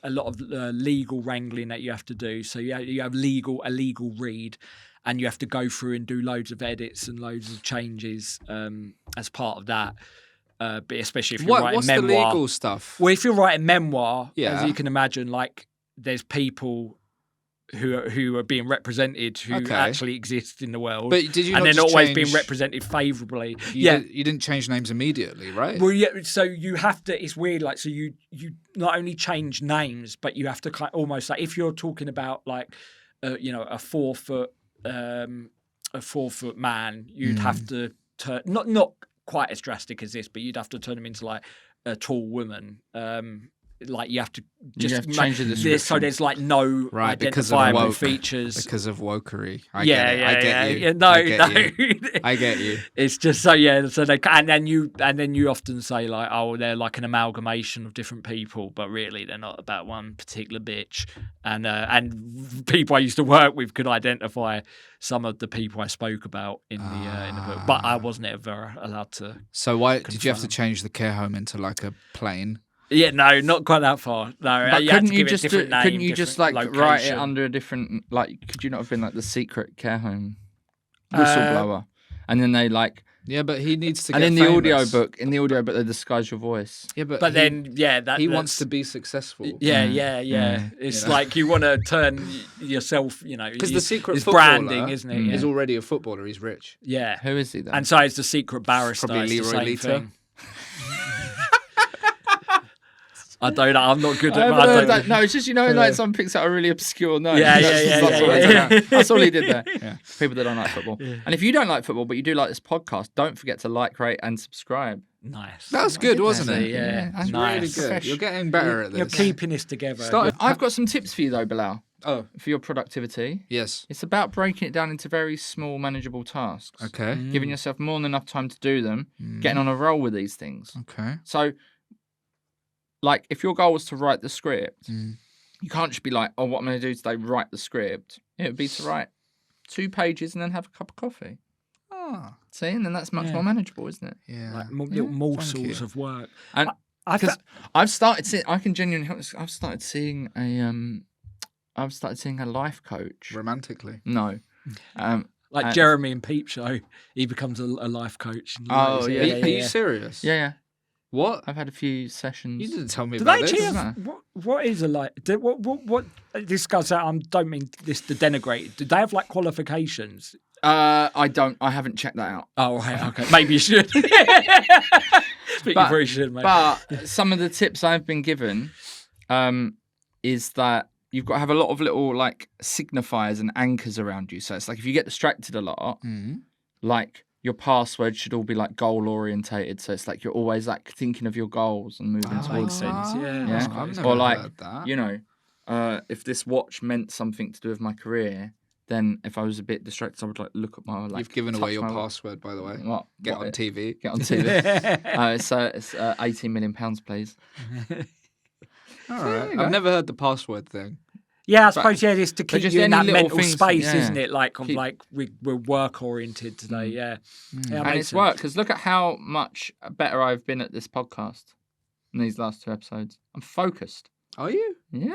lot of legal wrangling that you have to do. So you have a legal read, and you have to go through and do loads of edits and loads of changes as part of that. But especially if you're writing What's memoir. the legal stuff? Well, if you're writing memoir, Yeah. as you can imagine, like there's people who are being represented who Okay. actually exist in the world. But did you and not they're just not always change- being represented favourably. You didn't change names immediately, right? Well, yeah. So you have to. It's weird. Like, so you not only change names, but you have to kind almost like if you're talking about like, a 4 foot man, you'd have to turn not quite as drastic as this, but you'd have to turn him into like a tall woman. Like you have to just have to change the description. so there's like no Right, because of identifiable woke. features. Because of wokery. I yeah, get you. yeah. No, I get no. you. I get you. It's just so yeah. So they and then you often say like, oh, they're like an amalgamation of different people, but really they're not about one particular bitch. And people I used to work with could identify some of the people I spoke about in the book, but I wasn't ever allowed to. So why did you have to Confirm. change the care home into like a plane? Yeah, no, not quite that far. No, But you had couldn't to you give it a just different name, couldn't you just like different write it location. under a different like? Could you not have been like the secret care home whistleblower? and then they like. Yeah, but he needs to And get in the famous. in the audiobook, they disguise your voice. Yeah, but then he wants to be successful. Yeah. It's like you want to turn yourself, Because the secret it's footballer branding, isn't it? is Yeah. already a footballer. He's rich. Yeah. Who is he then? And so it's the secret barrister. Probably it's the Leroy same Lita. thing. I don't know. I'm not good I at haven't heard it. that. No, it's just like someone picks out a really obscure name. Yeah. That's all he did there. Yeah. People that don't like football. And if you don't like football, but you do like this podcast, don't forget to like, rate, and subscribe. Nice. That was good, wasn't it? Yeah. That's Nice. really good. You're getting better at this. You're keeping this together. I've got some tips for you though, Bilal, Oh, for your productivity. yes. It's about breaking it down into very small, manageable tasks. Okay. Giving yourself more than enough time to do them. Getting on a roll with these things. Okay. So, like, if your goal was to write the script, you can't just be like, oh, what am I going to do today? Write the script. It would be to write 2 pages and then have a cup of coffee. Ah. See, and then that's much more manageable, isn't it? Yeah. Like little morsels of work. And because I've started seeing, I can genuinely. I've started seeing a life coach. Romantically. No, like Jeremy and Peep Show, he becomes a life coach. Oh, yeah. Are you serious? yeah. What? I've had a few sessions. You didn't tell me Do about they this. actually doesn't have, what is a like? What this goes out? I don't mean this to denigrate. Do they have like qualifications? I don't. I haven't checked that out. Oh, right, okay. Maybe you should. But you probably should, mate. But some of the tips I've been given is that you've got to have a lot of little like signifiers and anchors around you. So it's like if you get distracted a lot, like your password should all be like goal orientated. So it's like you're always like thinking of your goals and moving towards makes things. sense. Yeah. Yeah. I've never Or like, heard that. you know, if this watch meant something to do with my career, then if I was a bit distracted, I would like look at my like. You've given away your touch my- password, by the way. What? Get What? on TV. Get on TV. It's 18 million pounds, please. All right. you go. I've never heard the password thing. Yeah, I suppose it's to keep just you in any that little mental things, space, yeah. isn't it? Like Keep- like we're work oriented today. Yeah, yeah, And makes it's sense. worked because look at how much better I've been at this podcast in these last 2 episodes. I'm focused. Are you? Yeah.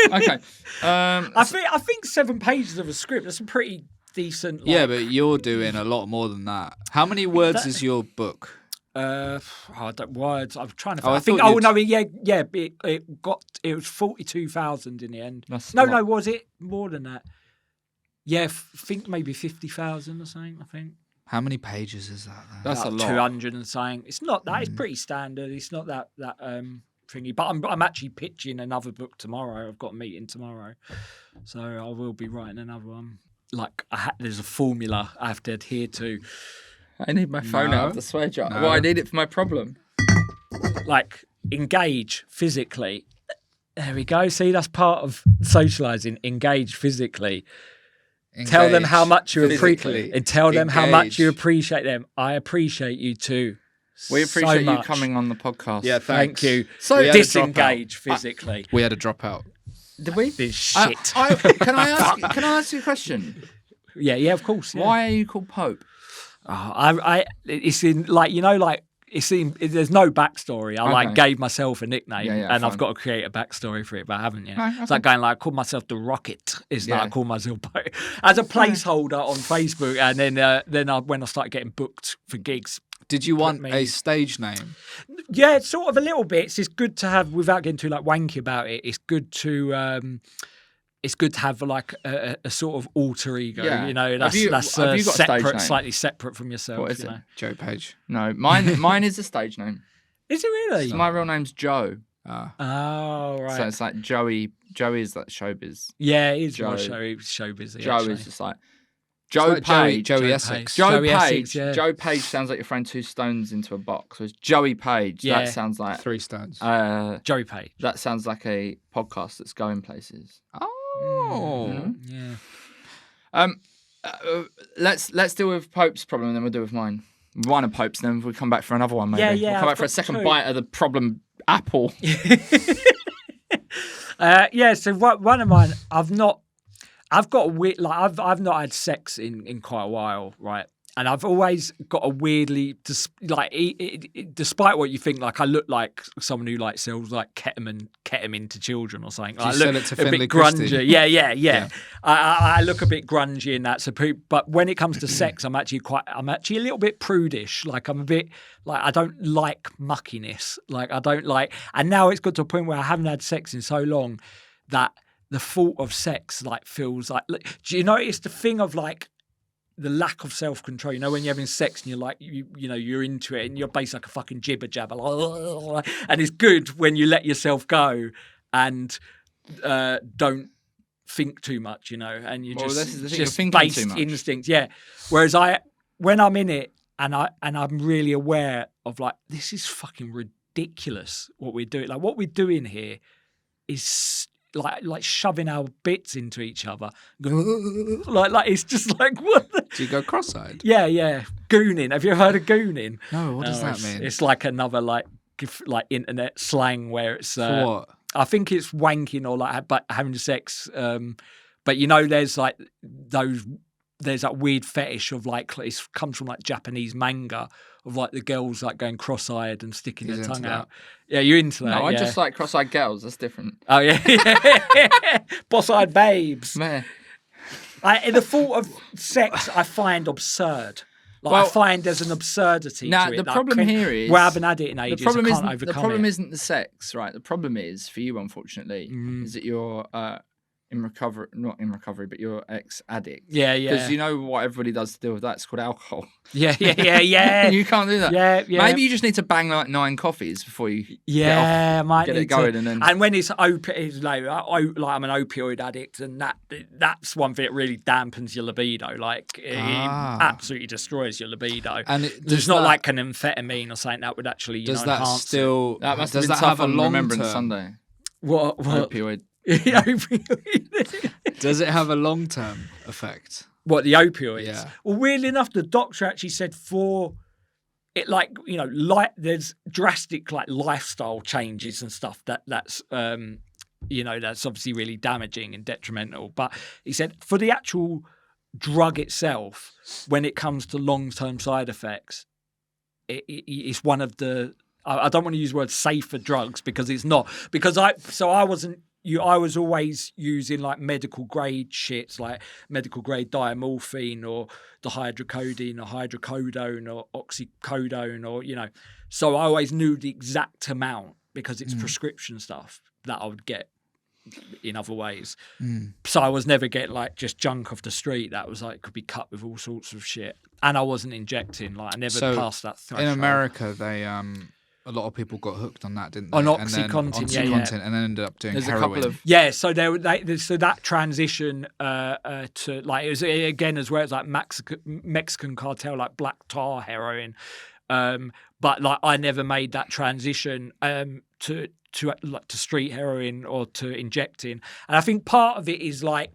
Okay. I think 7 pages of a script. That's a pretty decent. Like, Yeah, but you're doing a lot more than that. How many words is your book? words. I'm trying to. Oh, I I think. thought Oh you'd- no, yeah. It was 42,000 in the end. That's a No, lot. was it more than that? Yeah, think maybe 50,000 or something. I think. How many pages is that? Then? That's a lot. 200 and something. It's not that. It's pretty standard. It's not that thingy. But I'm actually pitching another book tomorrow. I've got a meeting tomorrow, so I will be writing another one. Like there's a formula I have to adhere to. I need my phone No. out of the swear jar. No. Well, I need it for my problem. Like engage physically. There we go. See, that's part of socializing. Engage physically. Tell them how much you appreciate, and tell them how much you appreciate them. I appreciate you too. We appreciate you much. coming on the podcast. Yeah, Thank you. So- We had a Disengage physically. We had a dropout. Did we? This shit. Can I ask you a question? Yeah, of course. Yeah. Why are you called Pope? Oh, it's in like it's in. There's no backstory. I like gave myself a nickname, Yeah, and fine. I've got to create a backstory for it, but I haven't yet. No, It's like going like I call myself the Rocket. It's like Yeah. I call myself as a placeholder on Facebook, and then when I started getting booked for gigs. Did you want me- a stage name? Yeah, it's sort of a little bit. It's just good to have, without getting too like wanky about it. It's good to have like a sort of alter ego. Yeah. You know, Have that's you got a stage separate, name? slightly separate from yourself. What is you it? know. Joe Page. No, mine is a stage name. Is it really? So my real name's Joe. Oh, right. So it's like Joey. Joey is like showbiz. Yeah, it is Joe. more showbiz. Joe actually. is just like Joe It's like Page. Joey Joe Essex. Page. Joe Joey Page. Essex, yeah. Joe Page sounds like you're throwing 2 stones into a box. Whereas Joey Page, Yeah. that sounds like 3 stones. Joey Page. that sounds like a podcast that's going places. Oh. Yeah. Let's deal with Pope's problem, and then we'll deal with mine. One of Pope's, then we'll come back for another one. Maybe. Yeah, We'll come I've back for a got second 2. bite of the problem apple. So one of mine, I've got a weird, like I've not had sex in quite a while, right? And I've always got a weirdly, despite what you think, like I look like someone who like sells like ketamine to children or something. You sell it to a Finley bit Christie? grungy. Yeah. I look a bit grungy in that. But when it comes to sex, I'm actually a little bit prudish. Like I'm a bit like I don't like muckiness. Like I don't like. And now it's got to a point where I haven't had sex in so long that the thought of sex like feels like. Do you notice the thing of like? The lack of self-control, you know, when you're having sex and you're like, you know, you're into it and you're basically like a fucking jibber jabber, like, and it's good when you let yourself go and don't think too much, you know, and you just based instinct, yeah. Whereas when I'm in it and I'm really aware of like, this is fucking ridiculous what we're doing. Like what we're doing here is. Like shoving our bits into each other, like it's just like what? Do you go cross-eyed? Yeah. Gooning. Have you ever heard of gooning? No. What does that mean? It's like another like internet slang where it's for what? I think it's wanking or like but having sex. But you know, there's like there's that weird fetish of like it comes from like Japanese manga of like the girls like going cross-eyed and sticking their tongue out. Yeah, you're into that. No, I just like cross-eyed girls. That's different. Oh yeah, boss-eyed babes. Man. The thought of sex I find absurd. Like I find there's an absurdity to it. The problem here is we haven't had it in ages. The problem isn't the sex, right? The problem is for you, unfortunately, is that you're not in recovery, but you're ex-addict. Yeah. Because you know what everybody does to deal with that? It's called alcohol. Yeah. You can't do that. Yeah. Maybe you just need to bang like 9 coffees before you get it going. And when it's opiate, like I'm an opioid addict, and that's one thing that really dampens your libido. Like it absolutely destroys your libido. And there's not like an amphetamine or something that would actually does that still that must does have been that have a long Remembrance term? Sunday? What Opioid. Does it have a long-term effect? What, the opioids? Yeah. Well, weirdly enough, the doctor actually said for it, like, you know, like there's drastic like lifestyle changes and stuff that's you know, that's obviously really damaging and detrimental. But he said for the actual drug itself, when it comes to long-term side effects, it's one of the I don't want to use the word safer drugs because it's not. Because I was always using like medical grade shits, like medical grade diamorphine or dihydrocodone or hydrocodone or oxycodone or, you know. So I always knew the exact amount because it's prescription stuff that I would get in other ways. So I was never getting like just junk off the street that was like could be cut with all sorts of shit. And I wasn't injecting, like I never passed that threshold. In America, they a lot of people got hooked on that, didn't they? On Oxycontin, and then ended up doing There's heroin. a couple of so so that transition to like it was again as well as like Mexican cartel like black tar heroin, but like I never made that transition to street heroin or to injecting, and I think part of it is like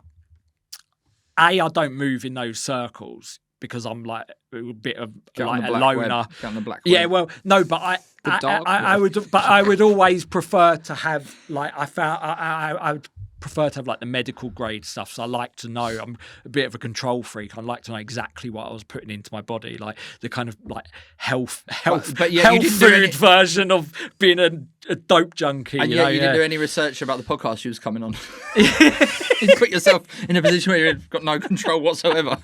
I don't move in those circles. Because I'm like a bit of like a loner. Get on the black web. Yeah, well, no, but I would always prefer to have like I would prefer to have like the medical grade stuff. So I like to know. I'm a bit of a control freak. I like to know exactly what I was putting into my body, like the kind of like health food version of being a dope junkie. And you didn't do any research about the podcast you was coming on. You put yourself in a position where you've got no control whatsoever.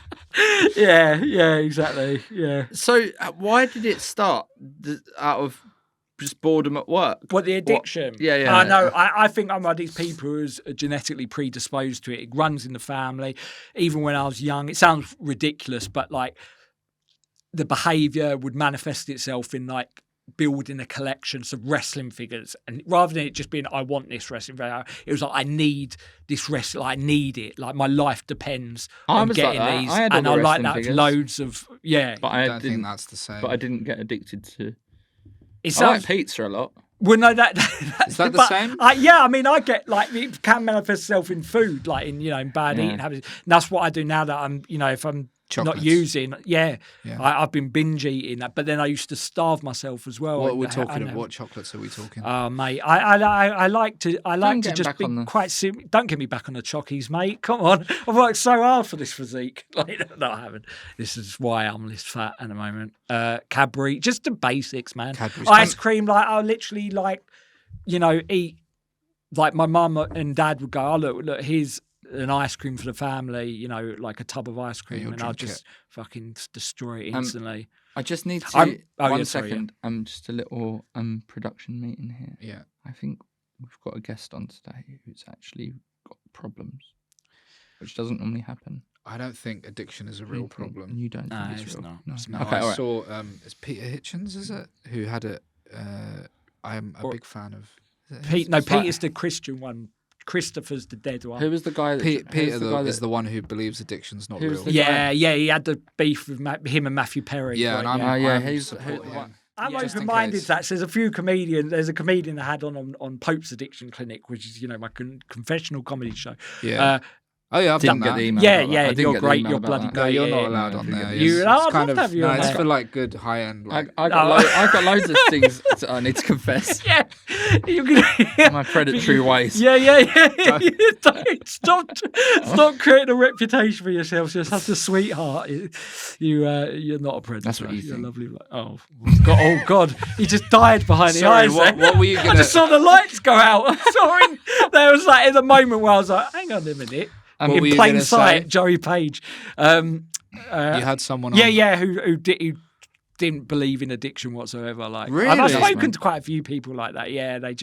Yeah, exactly. Yeah. So why did it start? Out of just boredom at work? What, the addiction? What? Yeah. I know. I think I'm one of these people who's genetically predisposed to it. It runs in the family. Even when I was young, it sounds ridiculous, but like the behaviour would manifest itself in like building a collection of wrestling figures, and rather than it just being I want this wrestling figure, it was like I need this wrestling, I need it, like my life depends on getting like these, and I like that figures. Loads of but I don't think that's the same. But I didn't get addicted to. I like pizza a lot. Well, no, is that the same? I mean, I get like it can manifest itself in food, like in in bad eating habits. And that's what I do now that I'm, if I'm Chocolates. not using. Yeah, Yeah. I've been binge eating that, but then I used to starve myself as well. What are And we I talking know- of? What chocolates are we talking? Oh, mate, I like to get just back be on the- quite simple. Don't get me back on the chockies, mate. Come on, I've worked so hard for this physique. Like, no, I haven't. This is why I'm this fat at the moment. Cadbury, just the basics, man. Cadbury's Ice cream, like I literally eat. Like my mum and dad would go, oh look, here's an ice cream for the family, like a tub of ice cream, you'll and I'll drink just fucking destroy it instantly. I just need to I'm- oh, one yeah, sorry, second. Just a little production meeting here. Yeah. I think we've got a guest on today who's actually got problems, which doesn't normally happen. I don't think addiction is a real problem. You don't No, think it's it's real? not. No. It's not. Okay, I all right. saw it's Peter Hitchens, is it? Who had it? I'm a Or- big fan of. Is it his? Peter's the Christian one. Christopher's the dead one. Who was the guy? That, Peter the guy is the one who believes addiction's not Who's real. the- Yeah, he had the beef with him and Matthew Perry. Yeah, right, and I'm, yeah, I'm he's- supporting who- him. I'm Just in open-minded case. to that. So there's a few comedians. There's a comedian I had on Pope's Addiction Clinic, which is my confessional comedy show. Yeah. Oh yeah, I've Didn't done get the that. email. Yeah, about that. yeah, I didn't you're get the great, email you're about bloody that. No, great. you're Yeah, not yeah, allowed yeah, on I there. forget. It's, You- it's I'd love kind to of have you no, on it's there. for like good high end. Like, I got loads of things that I need to confess. Yeah, you can. My predatory ways. Yeah. Don't stop creating a reputation for yourself. You're such a sweetheart. You're not a predator. That's what you You're think. lovely. Oh God, he just died behind the Sorry, eyes. what there. were you I gonna? just saw the lights go out. I'm sorry. There was like in the moment where I was like, hang on a minute. What were In you plain gonna sight, say? Joey Page. You had someone. on. Who didn't believe in addiction whatsoever. Like, Really? I've Yes, spoken man. to quite a few people like that. Yeah, they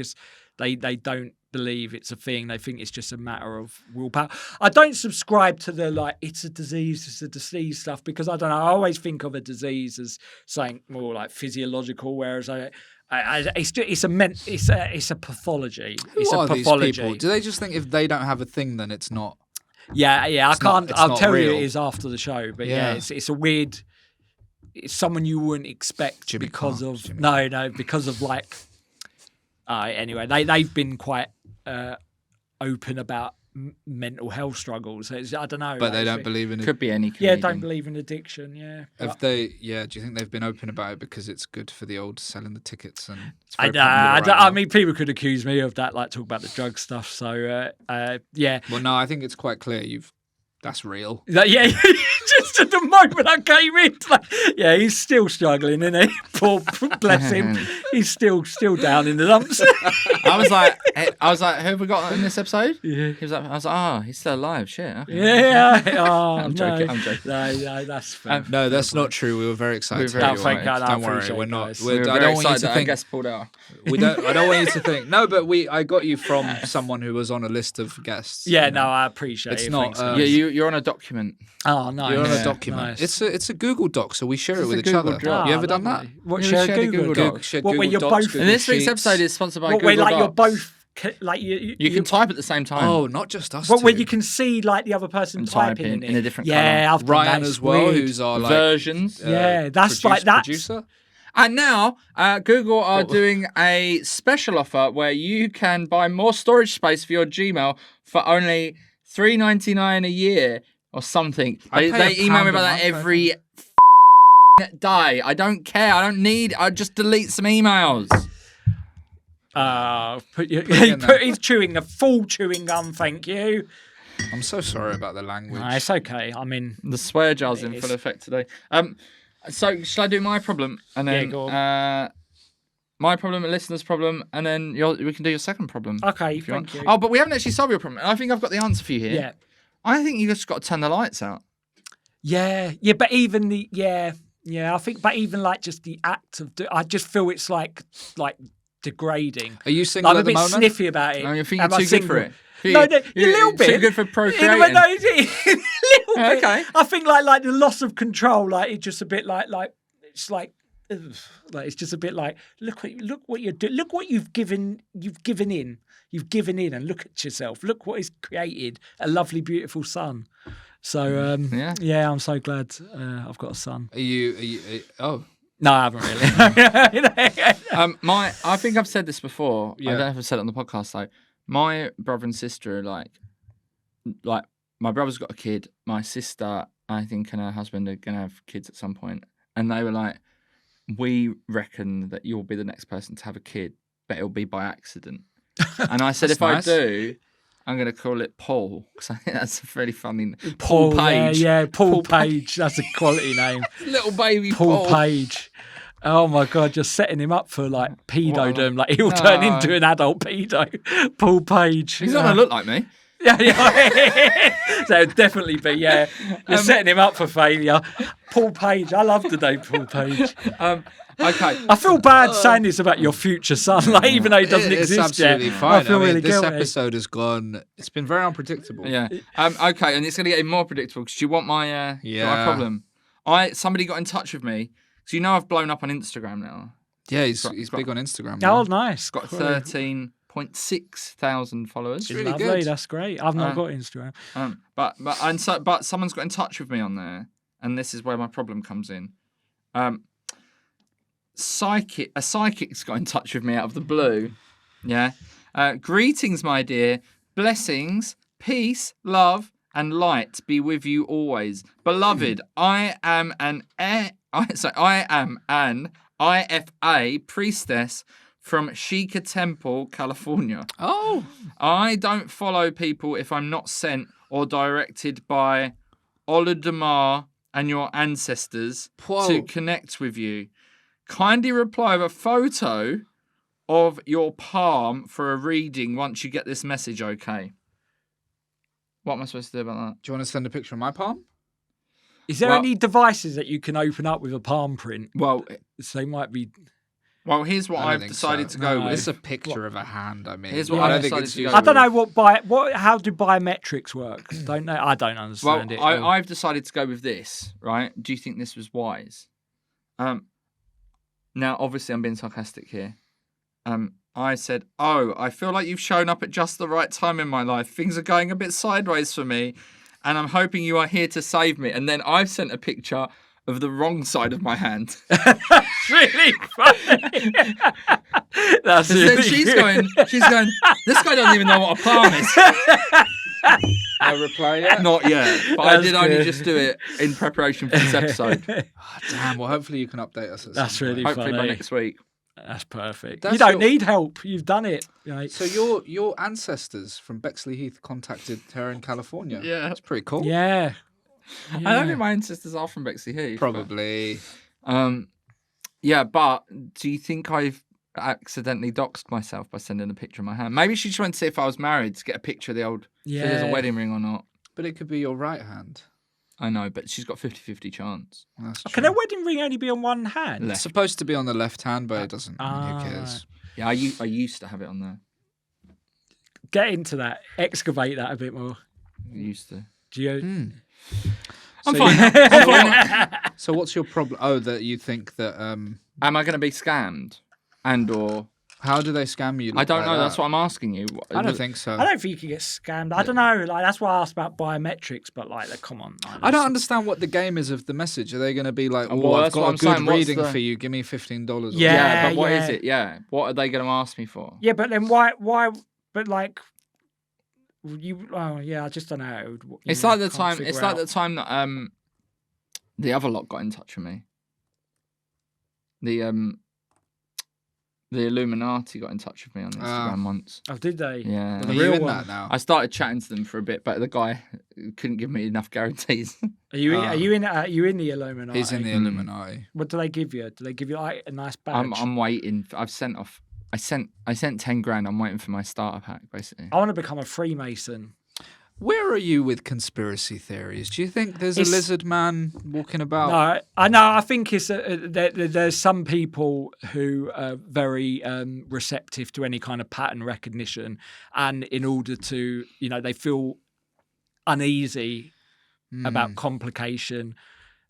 don't believe it's a thing. They think it's just a matter of willpower. I don't subscribe to the it's a disease stuff because I don't know. I always think of a disease as something more like physiological, whereas it's a pathology. Who It's are a these pathology. people? Do they just think if they don't have a thing, then it's not? Yeah. It's not- it's I'll not tell you real. it is after the show, but Yeah. it's a weird. It's someone you wouldn't expect Jimmy because Carr, of Jimmy no because of like. Anyway, they've been quite open about mental health struggles. So I don't know, But they like, don't believe in it. Could be any Yeah, comedian. don't believe in addiction. Yeah, Have they? Yeah. Do you think they've been open about it because it's good for the old selling the tickets and? It's I, very popular right I now? mean, people could accuse me of that, like talk about the drug stuff. So yeah. Well, no, I think it's quite clear. That's real. Yeah, just at the moment I came in, it's like, yeah, he's still struggling, isn't he? Poor, bless him. He's still down in the dumps. I was like, who have we got in this episode? Yeah. He was like, I was like, he's still alive. Shit. Okay. Yeah. Oh, I'm joking. no. I'm joking. No, that's fair. No, that's not true. We were very excited. We were to very have you excited. on. No, thank God, I Don't worry, appreciate we're it, not. guys. We were I very don't want you excited to that our think. guest pulled out. I don't want you to think. No, but I got you from someone who was on a list of guests. Yeah, you know. no, I appreciate It's it. not, Thanks, uh, guys. Yeah, you're on a document. Oh, nice. You're on a Yeah. document. Nice. It's a Google Doc, so we share it It's with a each Google other. Doc. You ever done that? Lovely. What, Yeah, we share shared a Google Google Doc? Doc. Shared What, where Google you're Docs, both... Google And this week's Sheets. episode is sponsored by What, Google where, like, you're Docs. both... Like, you You can type at the same time. Oh, not just us. What, where two. you can see, like, the other person And typing typing in in it. a different Yeah, colour. I've done Ryan that. as It's well, weird. who's our like versions. Yeah, that's like- that's- producer. And now, Google are doing a special offer where you can buy more storage space for your Gmail for only $3.99 a year or something. I They pay email £1 me a about that month, I every day. I don't care. I just delete some emails. He's chewing a full chewing gum, thank you. I'm so sorry about the language. No, it's okay. I mean, The swear jar's in It full is. effect today. So shall I do my problem and then go my problem, a listener's problem, and then we can do your second problem. okay, if you want. thank you. Oh, but we haven't actually solved your problem. And I think I've got the answer for you here. Yeah. I think you just got to turn the lights out. Yeah, but even I think, but even like just the act of, I just feel it's like degrading. Are you single I'm a at the bit moment? sniffy about it. Oh, you think Am you're I too good for single? it? No, a little bit. Too good for No, procreating. a little bit. Okay. I think like the loss of control, like it's just a bit like it's like. Ugh, like it's just a bit like look what you're doing. Look what you've given in, and look at yourself. Look what is created, a lovely, beautiful son. So yeah, I'm so glad I've got a son. Are you oh, No, I haven't really. I think I've said this before. I Yeah. don't know if I've said it on the podcast though. My brother and sister are like my brother's got a kid. My sister I think, and her husband are going to have kids at some point. And they were like, we reckon that you'll be the next person to have a kid, but it'll be by accident. And I said, That's if nice. I do, I'm going to call it Paul, because I think that's a really funny name. Paul Page. Yeah, Paul Page. That's a quality name. Little baby Paul Page. Oh my God, you're setting him up for like pedodom. Like he'll turn No. into an adult pedo. Paul Page. He's not going to look like me. Yeah. So it'd definitely be, you're setting him up for failure. Paul Page. I love the name Paul Page. Okay. I feel bad saying this about your future son, like even though he doesn't It's exist yet. absolutely fine. I feel really this guilty. episode has gone. It's been very unpredictable. Yeah. Okay, and it's going to get even more predictable because you want my my problem. Somebody got in touch with me. So I've blown up on Instagram now. Yeah, he's big on Instagram. Now. Oh, nice. Got 13.6 thousand followers. Really Lovely, good. that's great. I've not got Instagram. But someone's got in touch with me on there, and this is where my problem comes in. A psychic's got in touch with me out of the blue. Yeah. Greetings, my dear. Blessings, peace, love, and light be with you always, beloved. I am an IFA priestess from Shika Temple, California. Oh, I don't follow people if I'm not sent or directed by Olodumare and your ancestors to connect with you. Kindly reply with a photo of your palm for a reading once you get this message, okay? What am I supposed to do about that? do you want to send a picture of my palm? Is there any devices that you can open up with a palm print? Well, So they might be. here's what I don't I've think decided so. to go No. with. It's a picture of a hand. I mean, Here's what I I've don't think decided it's to go useful. I don't know how do biometrics work? Don't know. I don't understand it. I've decided to go with this, right? Do you think this was wise? Now, obviously, I'm being sarcastic here. I said, I feel like you've shown up at just the right time in my life. Things are going a bit sideways for me, and I'm hoping you are here to save me. And then I've sent a picture of the wrong side of my hand. That's really funny. That's Then really she's good. going, this guy doesn't even know what a palm is. No reply yet? Not yet, but I That's did only good. just do it in preparation for this episode. Oh, damn. Well, hopefully you can update us. At That's some really point. Hopefully by funny. next week. That's perfect. That's you don't your- need help. You've done it. Right? So your ancestors from Bexley Heath contacted her in California. Yeah. That's pretty cool. Yeah. I don't think my ancestors are from Bexley Heath. Probably. Yeah, but do you think I've accidentally doxed myself by sending a picture of my hand? Maybe she just went to see if I was married to get a picture of the old, if there's a Yeah. wedding ring or not. But it could be your right hand. I know, but she's got 50-50 chance. That's Can true. a wedding ring only be on one hand? It's supposed to be on the left hand, but it doesn't. I mean, who cares? Yeah, I used to have it on there. Get into that. Excavate that a bit more. I used to. Do you? I'm So fine. you- I'm fine. So what's your problem? Oh, that you think that. Am I going to be scammed? And/or How do they scam you? I don't like know. that? That's what I'm asking you. I don't think so. I don't think you can get scammed. I don't know. Like that's why I asked about biometrics, but like, come on. I don't understand what the game is of the message. Are they going to be like, "Oh, well, I've that's what got a I'm good saying. What's reading the- for you. Give me $15." Yeah. Yeah, but what is yeah. it? Yeah, what are they going to ask me for? Yeah, but then why? But like, you. Oh, yeah. I just don't know. How it would, It's know, like the can't time. figure It's like out. the time that the other lot got in touch with me. The Illuminati got in touch with me on Instagram once. Oh, did they? Yeah. The Are you real in one. that now? I started chatting to them for a bit, but the guy couldn't give me enough guarantees. Are you in? Are you in? Are you in the Illuminati? He's in the Illuminati. What do they give you? Do they give you like a nice badge? I'm waiting. I've sent off. I sent 10 grand. I'm waiting for my starter pack, basically. I want to become a Freemason. Where are you with conspiracy theories? Do you think there's It's- a lizard man walking about? No, I know. I think it's there's some people who are very receptive to any kind of pattern recognition, and in order to, they feel uneasy about complication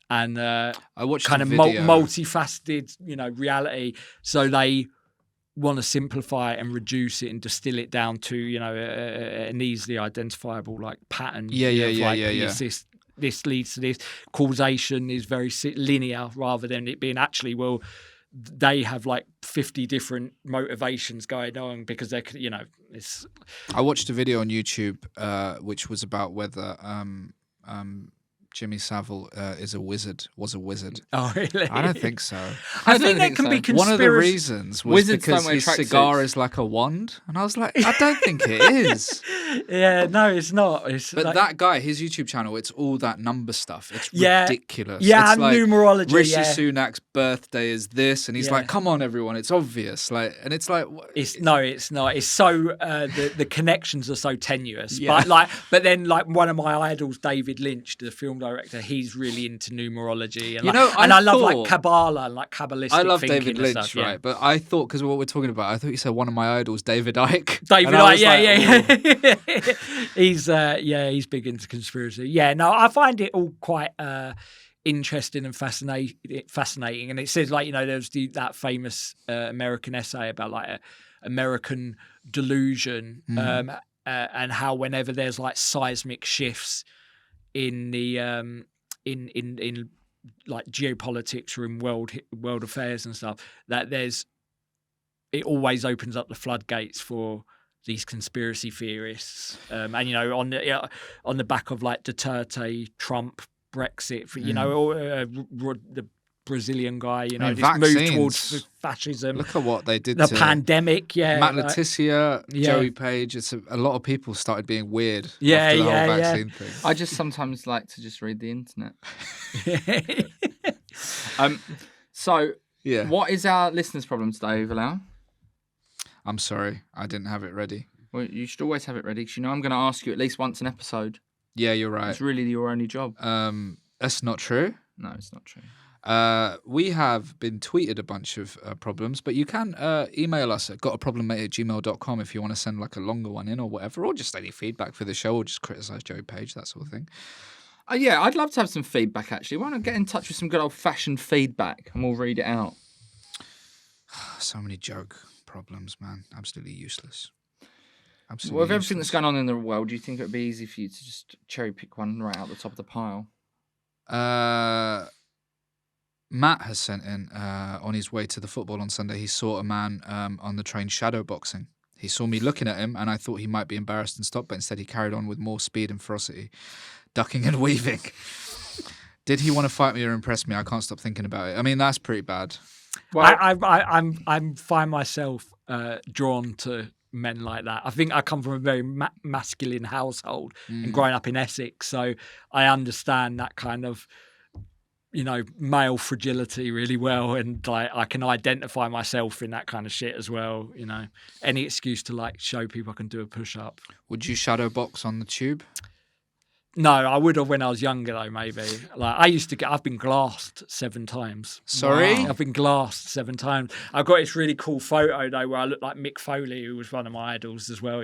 and I watched kind a of video. multifaceted, reality. So they want to simplify it and reduce it and distill it down to, an easily identifiable like pattern. Yeah. This leads to this. Causation is very linear rather than it being actually, well, they have like 50 different motivations going on because they're, it's. I watched a video on YouTube which was about whether Jimmy Savile was a wizard. Oh, really? I don't think so. I think there can be conspiracy. One of the reasons was Wizards because don't wear his tracksuits. cigar is like a wand, and I was like, I don't think it is. Yeah, no, it's not. It's But like, that guy, his YouTube channel, it's all that number stuff. It's Yeah. ridiculous. Yeah, it's and like numerology, Rishi yeah. Sunak's birthday is this, and he's Yeah. like, "Come on, everyone, it's obvious." Like, and it's like, it's not. It's so the connections are so tenuous. Yeah. But then one of my idols, David Lynch, the film director, he's really into numerology and I love like Kabbalah and like Kabbalistic. I love thinking David and Lynch, stuff, yeah. right? But I thought, because of what we're talking about, I thought you said one of my idols, David Icke. David And I Icke, was yeah. oh. He's big into conspiracy. Yeah, no, I find it all quite interesting and fascinating. And it says there's that famous American essay about like American delusion and how whenever there's like seismic shifts in the in like geopolitics or in world affairs and stuff, that it always opens up the floodgates for these conspiracy theorists, and on the back of like Duterte, Trump, Brexit, the Brazilian guy, this move vaccines. towards fascism. Look at what they did The to pandemic, yeah. Matt Letizia, yeah. Joey Page. It's a lot of people started being weird Yeah, after the yeah, whole yeah. vaccine thing. I just sometimes like to just read the internet. So, Yeah. what is our listeners' problem today, Bilal? I'm sorry, I didn't have it ready. Well, you should always have it ready because I'm going to ask you at least once an episode. Yeah, you're right. It's really your only job. That's not true. No, it's not true. We have been tweeted a bunch of problems, but you can email us at gotaproblemmate@gmail.com if you want to send like a longer one in or whatever, or just any feedback for the show, or just criticize Joey Page, that sort of thing. Yeah, I'd love to have some feedback, actually. Why not get in touch with some good old-fashioned feedback and we'll read it out? So many joke problems, man. Absolutely useless. Well, with everything that's going on in the world, do you think it would be easy for you to just cherry-pick one right out the top of the pile? Matt has sent in on his way to the football on Sunday. He saw a man on the train shadowboxing. He saw me looking at him, and I thought he might be embarrassed and stop, but instead he carried on with more speed and ferocity, ducking and weaving. Did he want to fight me or impress me? I can't stop thinking about it. I mean, that's pretty bad. Well, I find myself drawn to men like that. I think I come from a very masculine household and growing up in Essex, so I understand that kind of male fragility really well, and like I can identify myself in that kind of shit as well. Any excuse to like show people I can do a push up. Would you shadow box on the tube? No, I would have when I was younger though. Maybe like I've been glassed 7 times. Sorry? Wow. I've been glassed 7 times. I've got this really cool photo though where I look like Mick Foley, who was one of my idols as well.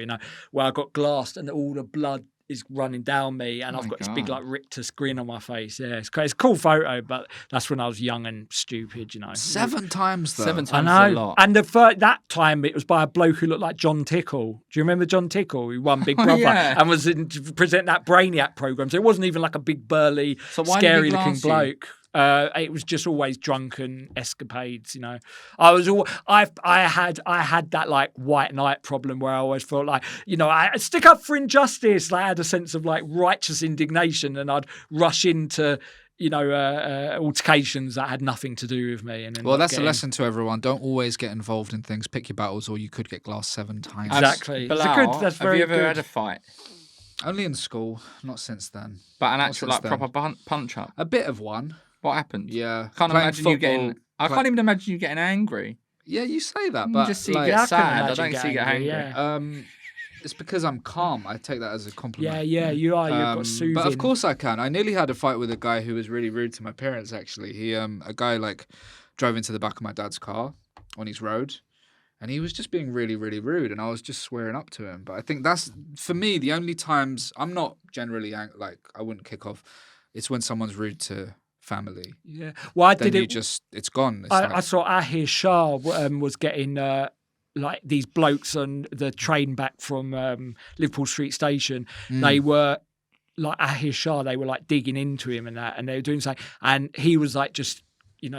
Where I got glassed and all the blood is running down me, and I've got this big like Richter grin on my face. Yeah, it's a cool photo, but that's when I was young and stupid. 7 times though. 7 times I is know. a lot. And that time it was by a bloke who looked like John Tickle. Do you remember John Tickle? Who won Big Brother and was to present that Brainiac program. So it wasn't even like a big burly, scary looking bloke. It was just always drunken escapades, I had that like white knight problem where I always felt like, I stick up for injustice. Like, I had a sense of like righteous indignation, and I'd rush into altercations that had nothing to do with me. And that's a lesson to everyone. Don't always get involved in things. Pick your battles, or you could get glassed 7 times. Exactly. Bilal, that's very have you ever good. had a fight? Only in school, not since then. But an Not actual since like then. proper punch up? A bit of one. What happened? Yeah. I can't Playing imagine you getting. football, I can't even imagine you getting angry. Yeah, you say that, You but just see like, you I get can sad. I imagine don't see you get getting angry. angry, yeah. It's because I'm calm. I take that as a compliment. Yeah, you are. You've got soothing. But of course I can. I nearly had a fight with a guy who was really rude to my parents, actually. A guy like drove into the back of my dad's car on his road, and he was just being really, really rude, and I was just swearing up to him. But I think that's, for me, the only times I'm not generally like, I wouldn't kick off. It's when someone's rude to family. Yeah. Well, I Then did it. it's gone. It's I saw Ahir Shah was getting like these blokes on the train back from Liverpool Street Station. They were like Ahir Shah. They were like digging into him and that, and they were doing something. And he was like just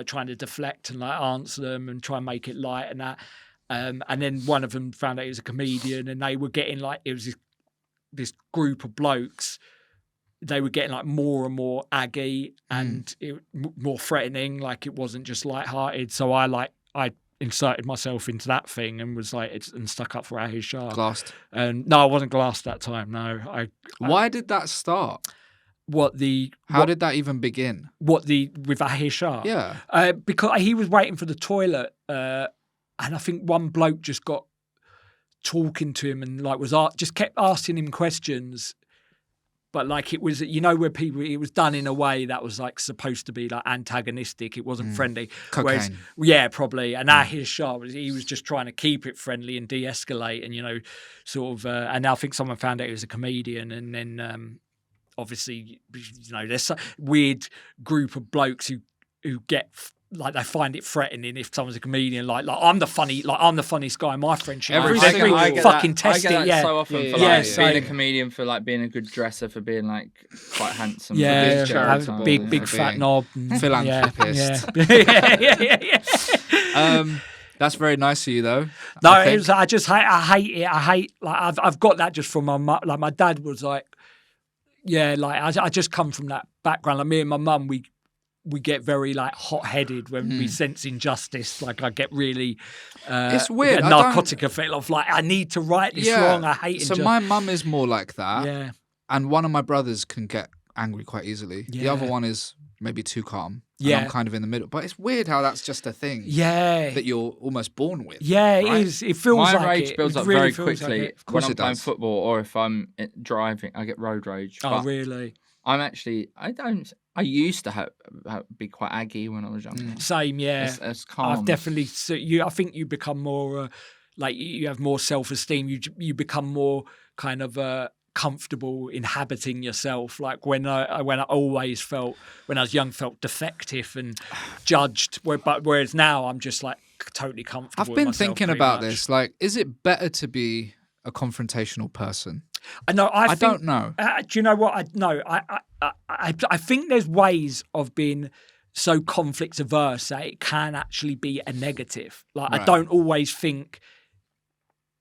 trying to deflect and like answer them and try and make it light and that. And then one of them found out he was a comedian, and they were getting like, it was this group of blokes they were getting like more and more aggy and more threatening. Like it wasn't just lighthearted. So I inserted myself into that thing and was like, and stuck up for Ahir Shah. Glassed. And no, I wasn't glassed that time. No, Why did that start? How did that even begin? With Ahir Shah? Yeah. Because he was waiting for the toilet, and I think one bloke just got talking to him and like just kept asking him questions. But like it was, where it was done in a way that was like supposed to be like antagonistic. It wasn't friendly. Cocaine. Whereas, yeah, probably. And Ahir Shah he was just trying to keep it friendly and de-escalate, and sort of. And I think someone found out he was a comedian, and then obviously, there's a weird group of blokes who get. Like they find it threatening if someone's a comedian. Like I'm the funniest guy in my friendship. I get fucking that. test I get it. that so often for being a comedian, for like being a good dresser, for being like quite handsome. Yeah, for being big fat knob, philanthropist. Yeah. That's very nice of you, though. No, I hate it. I hate like I've got that just from my mum. Like my dad was like, I just come from that background. Like me and my mum, we get very like hot-headed when we sense injustice. Like I get really it's weird. a narcotic effect of like I need to right this wrong. I hate So my mum is more like that. Yeah. And one of my brothers can get angry quite easily. Yeah. The other one is maybe too calm. Yeah. And I'm kind of in the middle. But it's weird how that's just a thing. Yeah. That you're almost born with. Yeah, right? it is. It feels my like rage it. builds It up really very feels quickly like it. when I'm it playing does. football or if I'm driving. I get road rage. Oh, But really? I used to be quite aggy when I was younger. Same, yeah. It's calm. I've definitely. I think you become more like you have more self-esteem. You become more kind of comfortable inhabiting yourself. Like when I always felt when I was young felt defective and judged. Whereas now I'm just like totally comfortable. I've been with myself thinking pretty about much. this. Like, is it better to be a confrontational person? I know. I don't know. Do you know what? I think there's ways of being so conflict averse that it can actually be a negative. Like Right. I don't always think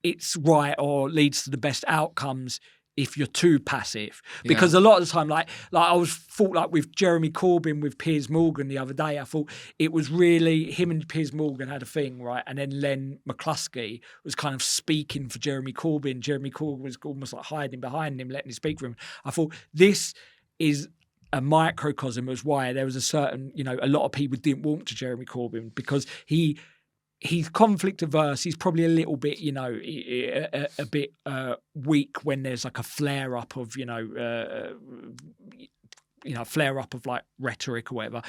it's right or leads to the best outcomes if you're too passive. Because a lot of the time, like I was thought like with Jeremy Corbyn with Piers Morgan the other day, I thought it was really him and Piers Morgan had a thing, right? And then Len McCluskey was kind of speaking for Jeremy Corbyn. Jeremy Corbyn was almost like hiding behind him, letting him speak for him. I thought this is a microcosm as why there was a certain, a lot of people didn't walk to Jeremy Corbyn because he's conflict averse. He's probably a little bit, a bit weak when there's like a flare up of, flare up of like rhetoric or whatever.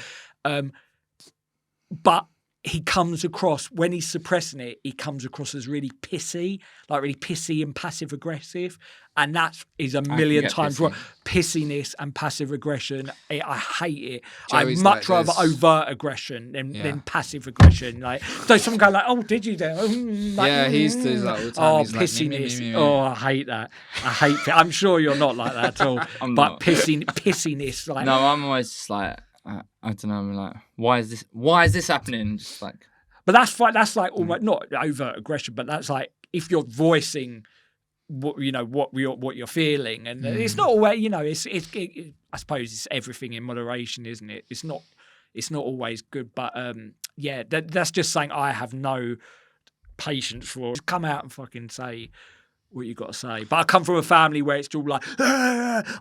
But he comes across, when he's suppressing it, he comes across as really pissy and passive aggressive. And that is a million times wrong. Pissiness and passive aggression, I hate it. Joey's I'd much like rather this. overt aggression than passive aggression. Like, so someone go like, "Oh, did you do?" He used to do that all the time. Oh, He's like, pissiness. "Me." Oh, I hate that. I hate it. I'm sure you're not like that at all. I'm but not. pissiness. Like, No, I'm always just like, I don't know. I'm like, why is this happening? Just like, but that's like almost not overt aggression, but that's like if you're voicing what you're feeling, and it's not always I suppose it's everything in moderation, isn't it? It's not always good, but that's just saying I have no patience for. Just come out and fucking say what you got to say. But I come from a family where it's all like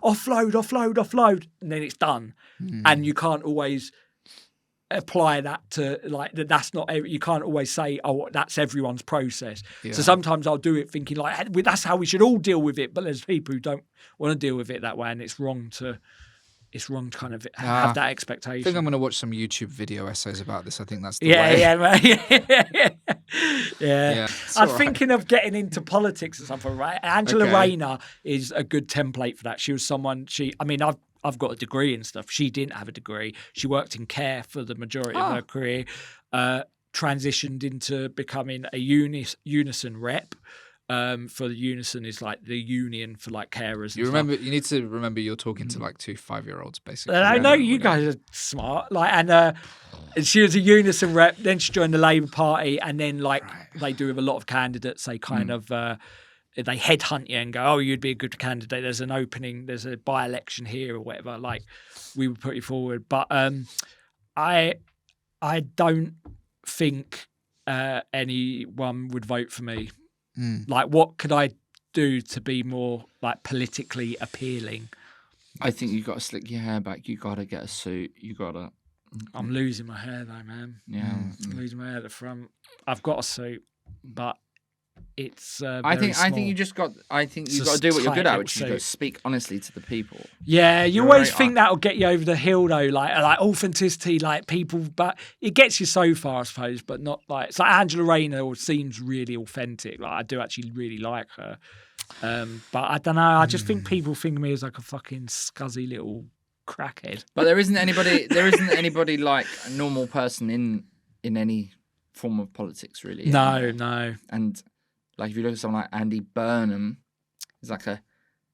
offload, and then it's done, and you can't always apply that to like that's not, you can't always say, oh, that's everyone's process. So sometimes I'll do it thinking like, hey, that's how we should all deal with it, but there's people who don't want to deal with it that way, and it's wrong to kind of have that expectation. I think I'm going to watch some YouTube video essays about this. I think that's the way. Yeah. I'm thinking of getting into politics or something, right? Angela Rayner is a good template for that. She was someone, I've got a degree and stuff. She didn't have a degree. She worked in care for the majority of her career, transitioned into becoming a Unison rep. For the Unison is like the union for like carers. You need to remember you're talking to like 2 5-year-olds basically. I know you guys are smart. Like, and she was a Unison rep. Then she joined the Labour Party, and then like they do with a lot of candidates. They kind of they headhunt you and go, oh, you'd be a good candidate. There's an opening. There's a by-election here or whatever. Like, we would put you forward. But I don't think anyone would vote for me. Like, what could I do to be more like politically appealing? I think you got to slick your hair back. You got to get a suit. You got to. I'm losing my hair though, man. Yeah, I'm losing my hair at the front. I've got a suit, but it's. I think you just got. I think you got to do what you're good at, which is you got to speak honestly to the people. Yeah, you always think that'll get you over the hill, though. Like authenticity, like people, but it gets you so far, I suppose. But not like it's like Angela Rayner seems really authentic. Like I do actually really like her, but I don't know. I just think people think of me as like a fucking scuzzy little crackhead. But there isn't anybody like a normal person in any form of politics, really. No. And like if you look at someone like Andy Burnham, he's like a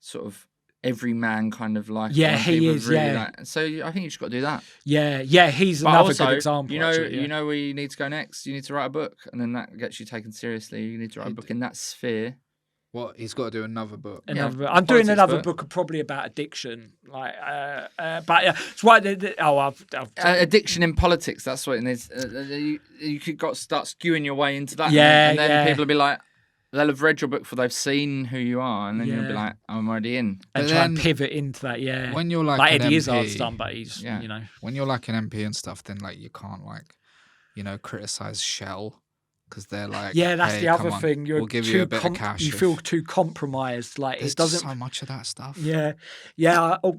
sort of everyman kind of like. Yeah, he is. Really yeah. like, so I think you just got to do that. Yeah. He's But another also, good example. You know where you need to go next. You need to write a book, and then that gets you taken seriously. You need to write a book in that sphere. What? He's got to do another book. I'm doing another book probably about addiction. Like, but yeah, it's why. Addiction in politics. That's what it is. You could start skewing your way into that. Yeah, and then people will be like, they'll have read your book before they've seen who you are, and then you'll be like, I'm already in. And try and pivot into that. Yeah. When you're like an Eddie MP, Izzard's done, but he's When you're like an MP and stuff, then like you can't criticize Shell. Because they're like, that's hey, the other on, thing. We'll give you a bit of cash. You feel too compromised. Like there's it doesn't. So much of that stuff. Yeah.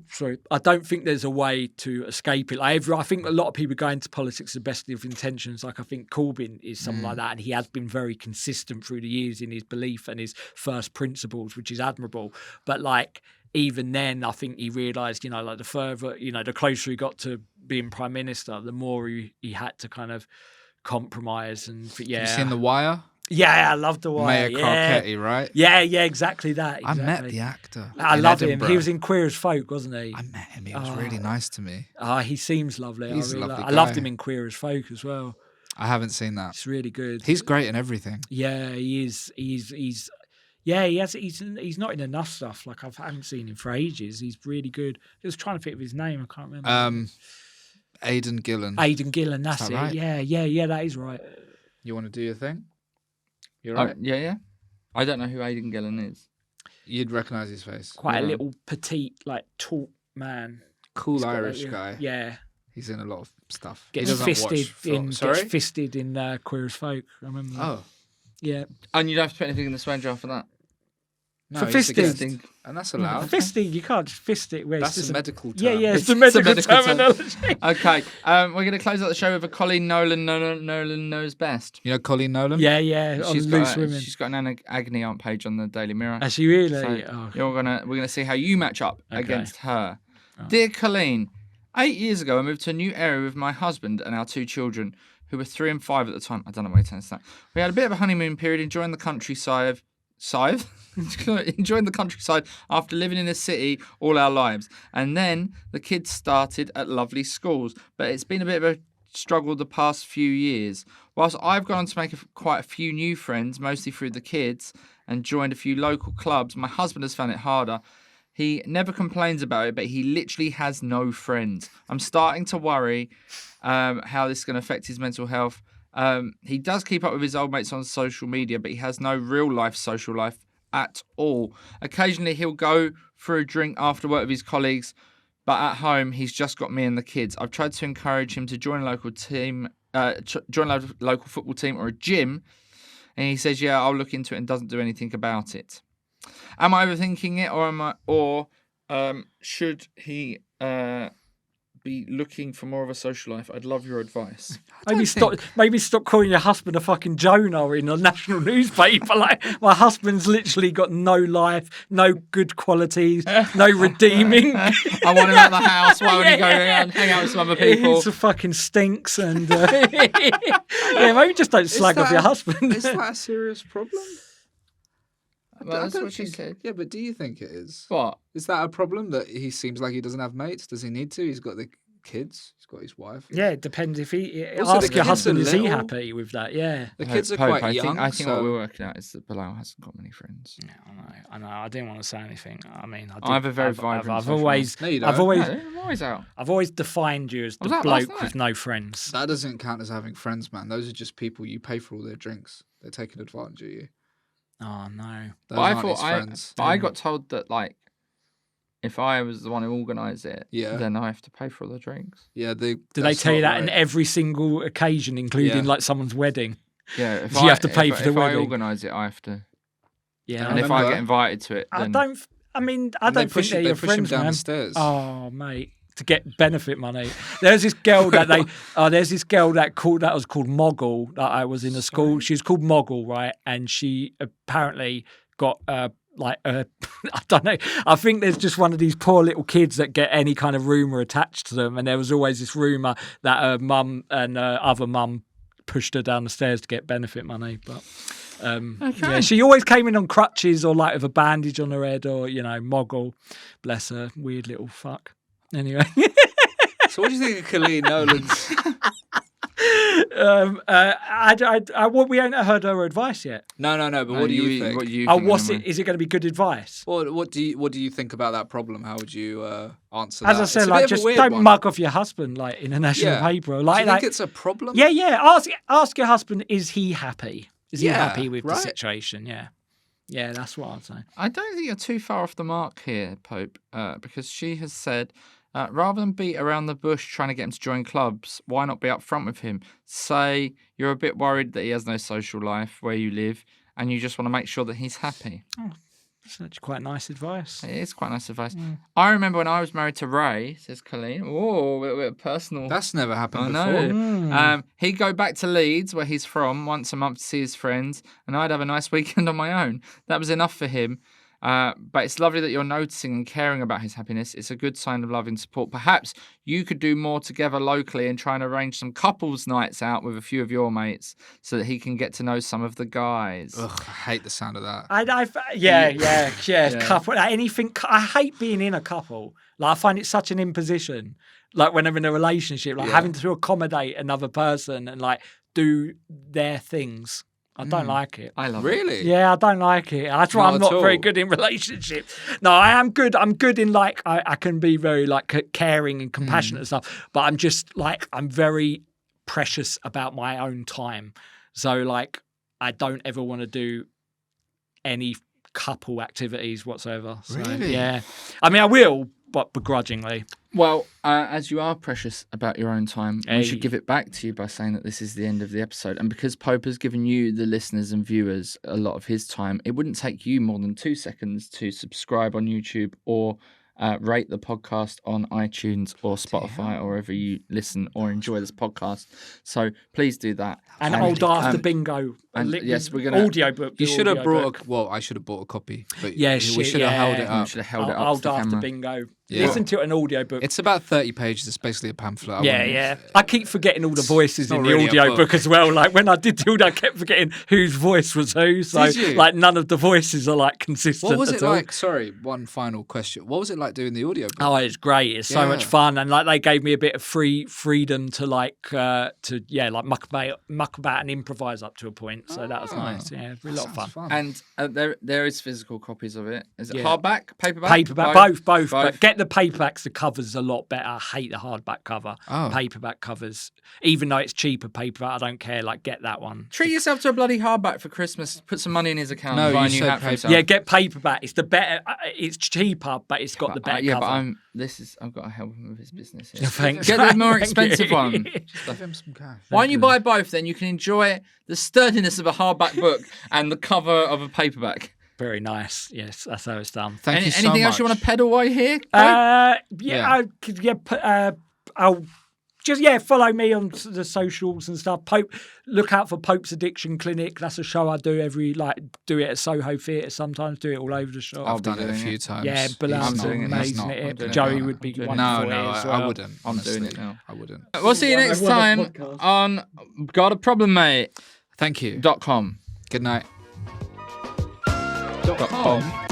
Sorry. I don't think there's a way to escape it. I think a lot of people go into politics with the best of intentions. Like I think Corbyn is someone like that, and he has been very consistent through the years in his belief and his first principles, which is admirable. But like even then, I think he realised, like the further, the closer he got to being prime minister, the more he had to kind of compromise. And you seen The Wire? Yeah, I love The Wire. Mayor Carcetti, right? Yeah, exactly that. Exactly. I met the actor. I love Edinburgh. him. He was in Queer as Folk, wasn't he? I met him. He was really nice to me. He seems lovely. He's a lovely guy. I loved him in Queer as Folk as well. I haven't seen that. It's really good. He's great in everything. Yeah, he is. He's not in enough stuff. Like I haven't seen him for ages. He's really good. I was trying to think of his name. I can't remember. Aidan Gillen. That's that it. Right? Yeah, that is right. You want to do your thing? You're right. Yeah. I don't know who Aidan Gillen is. You'd recognise his face. Quite a little petite, like tall man. Cool Irish guy. Yeah. He's in a lot of stuff. Gets fisted in Queer as Folk. I remember that. Oh. Yeah. And you don't have to put anything in the swear jar for that. No, for fisting. And that's allowed. Fisting, you can't just fist it. That's a medical term. Yeah, it's the medical terminology. Okay, we're going to close out the show with a Colleen Nolan. Nolan knows best. You know Colleen Nolan? Yeah. She's on Loose Women. She's got an agony aunt page on the Daily Mirror. Is she really? So we're gonna see how you match up against her. Dear Colleen, 8 years ago I moved to a new area with my husband and our 2 children, who were 3 and 5 at the time. I don't know why you turns that. We had a bit of a honeymoon period, enjoying the countryside. Enjoying the countryside after living in a city all our lives. And then the kids started at lovely schools, but it's been a bit of a struggle the past few years. Whilst I've gone on to make quite a few new friends, mostly through the kids, and joined a few local clubs, my husband has found it harder. He never complains about it, but he literally has no friends. I'm starting to worry how this is going to affect his mental health. He does keep up with his old mates on social media, but he has no real life social life at all. Occasionally he'll go for a drink after work with his colleagues, but at home he's just got me and the kids. I've tried to encourage him to join a local team, join a local football team or a gym, and he says, "Yeah, I'll look into it," and doesn't do anything about it. Am I overthinking it, or should he be looking for more of a social life? I'd love your advice. Maybe stop calling your husband a fucking Jonah in a national newspaper. Like, my husband's literally got no life, no good qualities, no redeeming. I want him out of the house. Why would he go around hang out with some other people? He fucking stinks, and maybe just don't slag off your husband. Is that a serious problem? Well, that's what she said. Yeah, but do you think it is? What? Is that a problem that he seems like he doesn't have mates? Does he need to? He's got the kids. He's got his wife. Yeah, it depends if he. Also, Ask the your kids husband, are is he little. happy with that? Yeah. The kids are Pope, quite young. I think so what we're working out is that Bilal hasn't got many friends. Yeah, I know. I didn't want to say anything. I mean, I have a very vibrant I've social always, No, you don't. I've always, No, I'm always out. I've always defined you as was the out last bloke night. with no friends. that doesn't count as having friends, man. Those are just people you pay for all their drinks. They're taking advantage of you. Oh no. Those But I aren't his thought friends. but I got told that like if I was the one who organised it, Yeah. then I have to pay for all the drinks. Yeah, Do they tell you that in every single occasion, including Yeah. like someone's wedding? Yeah, if So you have to pay for the If I wedding. organise it, I have to. Yeah. And if I get invited to it, I then don't. I mean, I And they don't think they're they your push him friends, down man. the stairs. Oh, mate, to get benefit money. There's this girl that they. There's this girl that was called Moggle that I was in a school. She was called Moggle, right? And she apparently got I don't know. I think there's just one of these poor little kids that get any kind of rumor attached to them, and there was always this rumor that her mum and her other mum pushed her down the stairs to get benefit money, but. Yeah, she always came in on crutches or like with a bandage on her head or, Moggle. Bless her, weird little fuck. Anyway. So what do you think of Colleen Nolan's? We ain't heard her advice yet. No. But what do you think? What do you Oh, think, what's anyway? it? Is it going to be good advice? What do you think about that problem? How would you answer As that? I It's said, a bit like, of a just weird don't one. mug off your husband, like in a national Yeah. paper. Do Like, you think it's a problem? yeah. Ask your husband. Is he happy? Is he Yeah, happy with the right. situation? Yeah, that's what I'd say. I don't think you're too far off the mark here, Pope, because she has said, rather than beat around the bush trying to get him to join clubs, why not be upfront with him? Say you're a bit worried that he has no social life where you live, and you just want to make sure that he's happy. That's actually quite nice advice. It is quite nice advice. I remember when I was married to Ray, says Colleen. Oh, a bit personal. That's never happened I before. know. He'd go back to Leeds, where he's from, once a month to see his friends, and I'd have a nice weekend on my own. That was enough for him. But it's lovely that you're noticing and caring about his happiness. It's a good sign of love and support. Perhaps you could do more together locally and try and arrange some couples nights out with a few of your mates so that he can get to know some of the guys. Ugh, I hate the sound of that. Yeah. Couple, anything. I hate being in a couple. Like, I find it such an imposition. Like when I'm in a relationship, like having to accommodate another person and like do their things. I don't like it. I love it. Really? Yeah, I don't like it. That's why Not I'm at not very all. good in relationships. No, I am good. I'm good in like I can be very like caring and compassionate and stuff. But I'm just like I'm very precious about my own time. So like I don't ever want to do any couple activities whatsoever. So, Really? Yeah. I mean, I will, but begrudgingly. Well, as you are precious about your own time, we Hey. should give it back to you by saying that this is the end of the episode. And because Pope has given you, the listeners and viewers, a lot of his time, it wouldn't take you more than 2 seconds to subscribe on YouTube or rate the podcast on iTunes or Spotify or wherever you listen or enjoy this podcast. So please do that. And old after bingo. and yes, we're gonna- audiobook. You the should have audiobook. brought I should have bought a copy. But Yeah, we shit, should have held it yeah. We up. should have held it up Old to the after camera. bingo. Yeah. Listen to an audiobook. It's about 30 pages. It's basically a pamphlet. Yeah. I keep forgetting all the voices not in the really a audio book. book as well. Like when I did the audio, I kept forgetting whose voice was who. So Did you? like none of the voices are like consistent. What was at it all. like? Sorry, one final question. What was it like doing the audiobook? Oh, it's great. It's so much Yeah. fun. And like they gave me a bit of freedom to like muck about and improvise up to a point. So that was nice. Yeah, a lot of fun. Sounds fun. And there is physical copies of it. Is it Yeah. hardback, paperback? Paperback, both. But get the paperbacks. The cover's a lot better. I hate the hardback cover. Oh. Paperback covers, even though it's cheaper paperback, I don't care. Like get that one. Treat yourself to a bloody hardback for Christmas. Put some money in his account. No, and buy a you new said hat for paper. himself. Yeah, get paperback. It's the better. It's cheaper, but it's got the better yeah, cover. but I've got to help him with his business here. Thanks. Get the more Thank expensive you. one. Give him some cash. Why don't you buy both? Then you can enjoy the sturdiness of a hardback book and the cover of a paperback. Very nice. Yes, that's how it's done. Thank you so Anything else much. you want to peddle while you're here? Yeah. I'll just follow me on the socials and stuff. Pope, look out for Pope's Addiction Clinic. That's a show I do do it at Soho Theatre sometimes. Do it all over the shop. I've done it a doing few it. times. Yeah, Bilal's He's not- he's amazing not. at I'm it. doing Joey it. would be I'm doing it. wonderful No, at it as I well. wouldn't. I'm doing honestly. it now. I wouldn't. We'll see you next time on gotaproblemmate.com. Thank you. Good night. .com.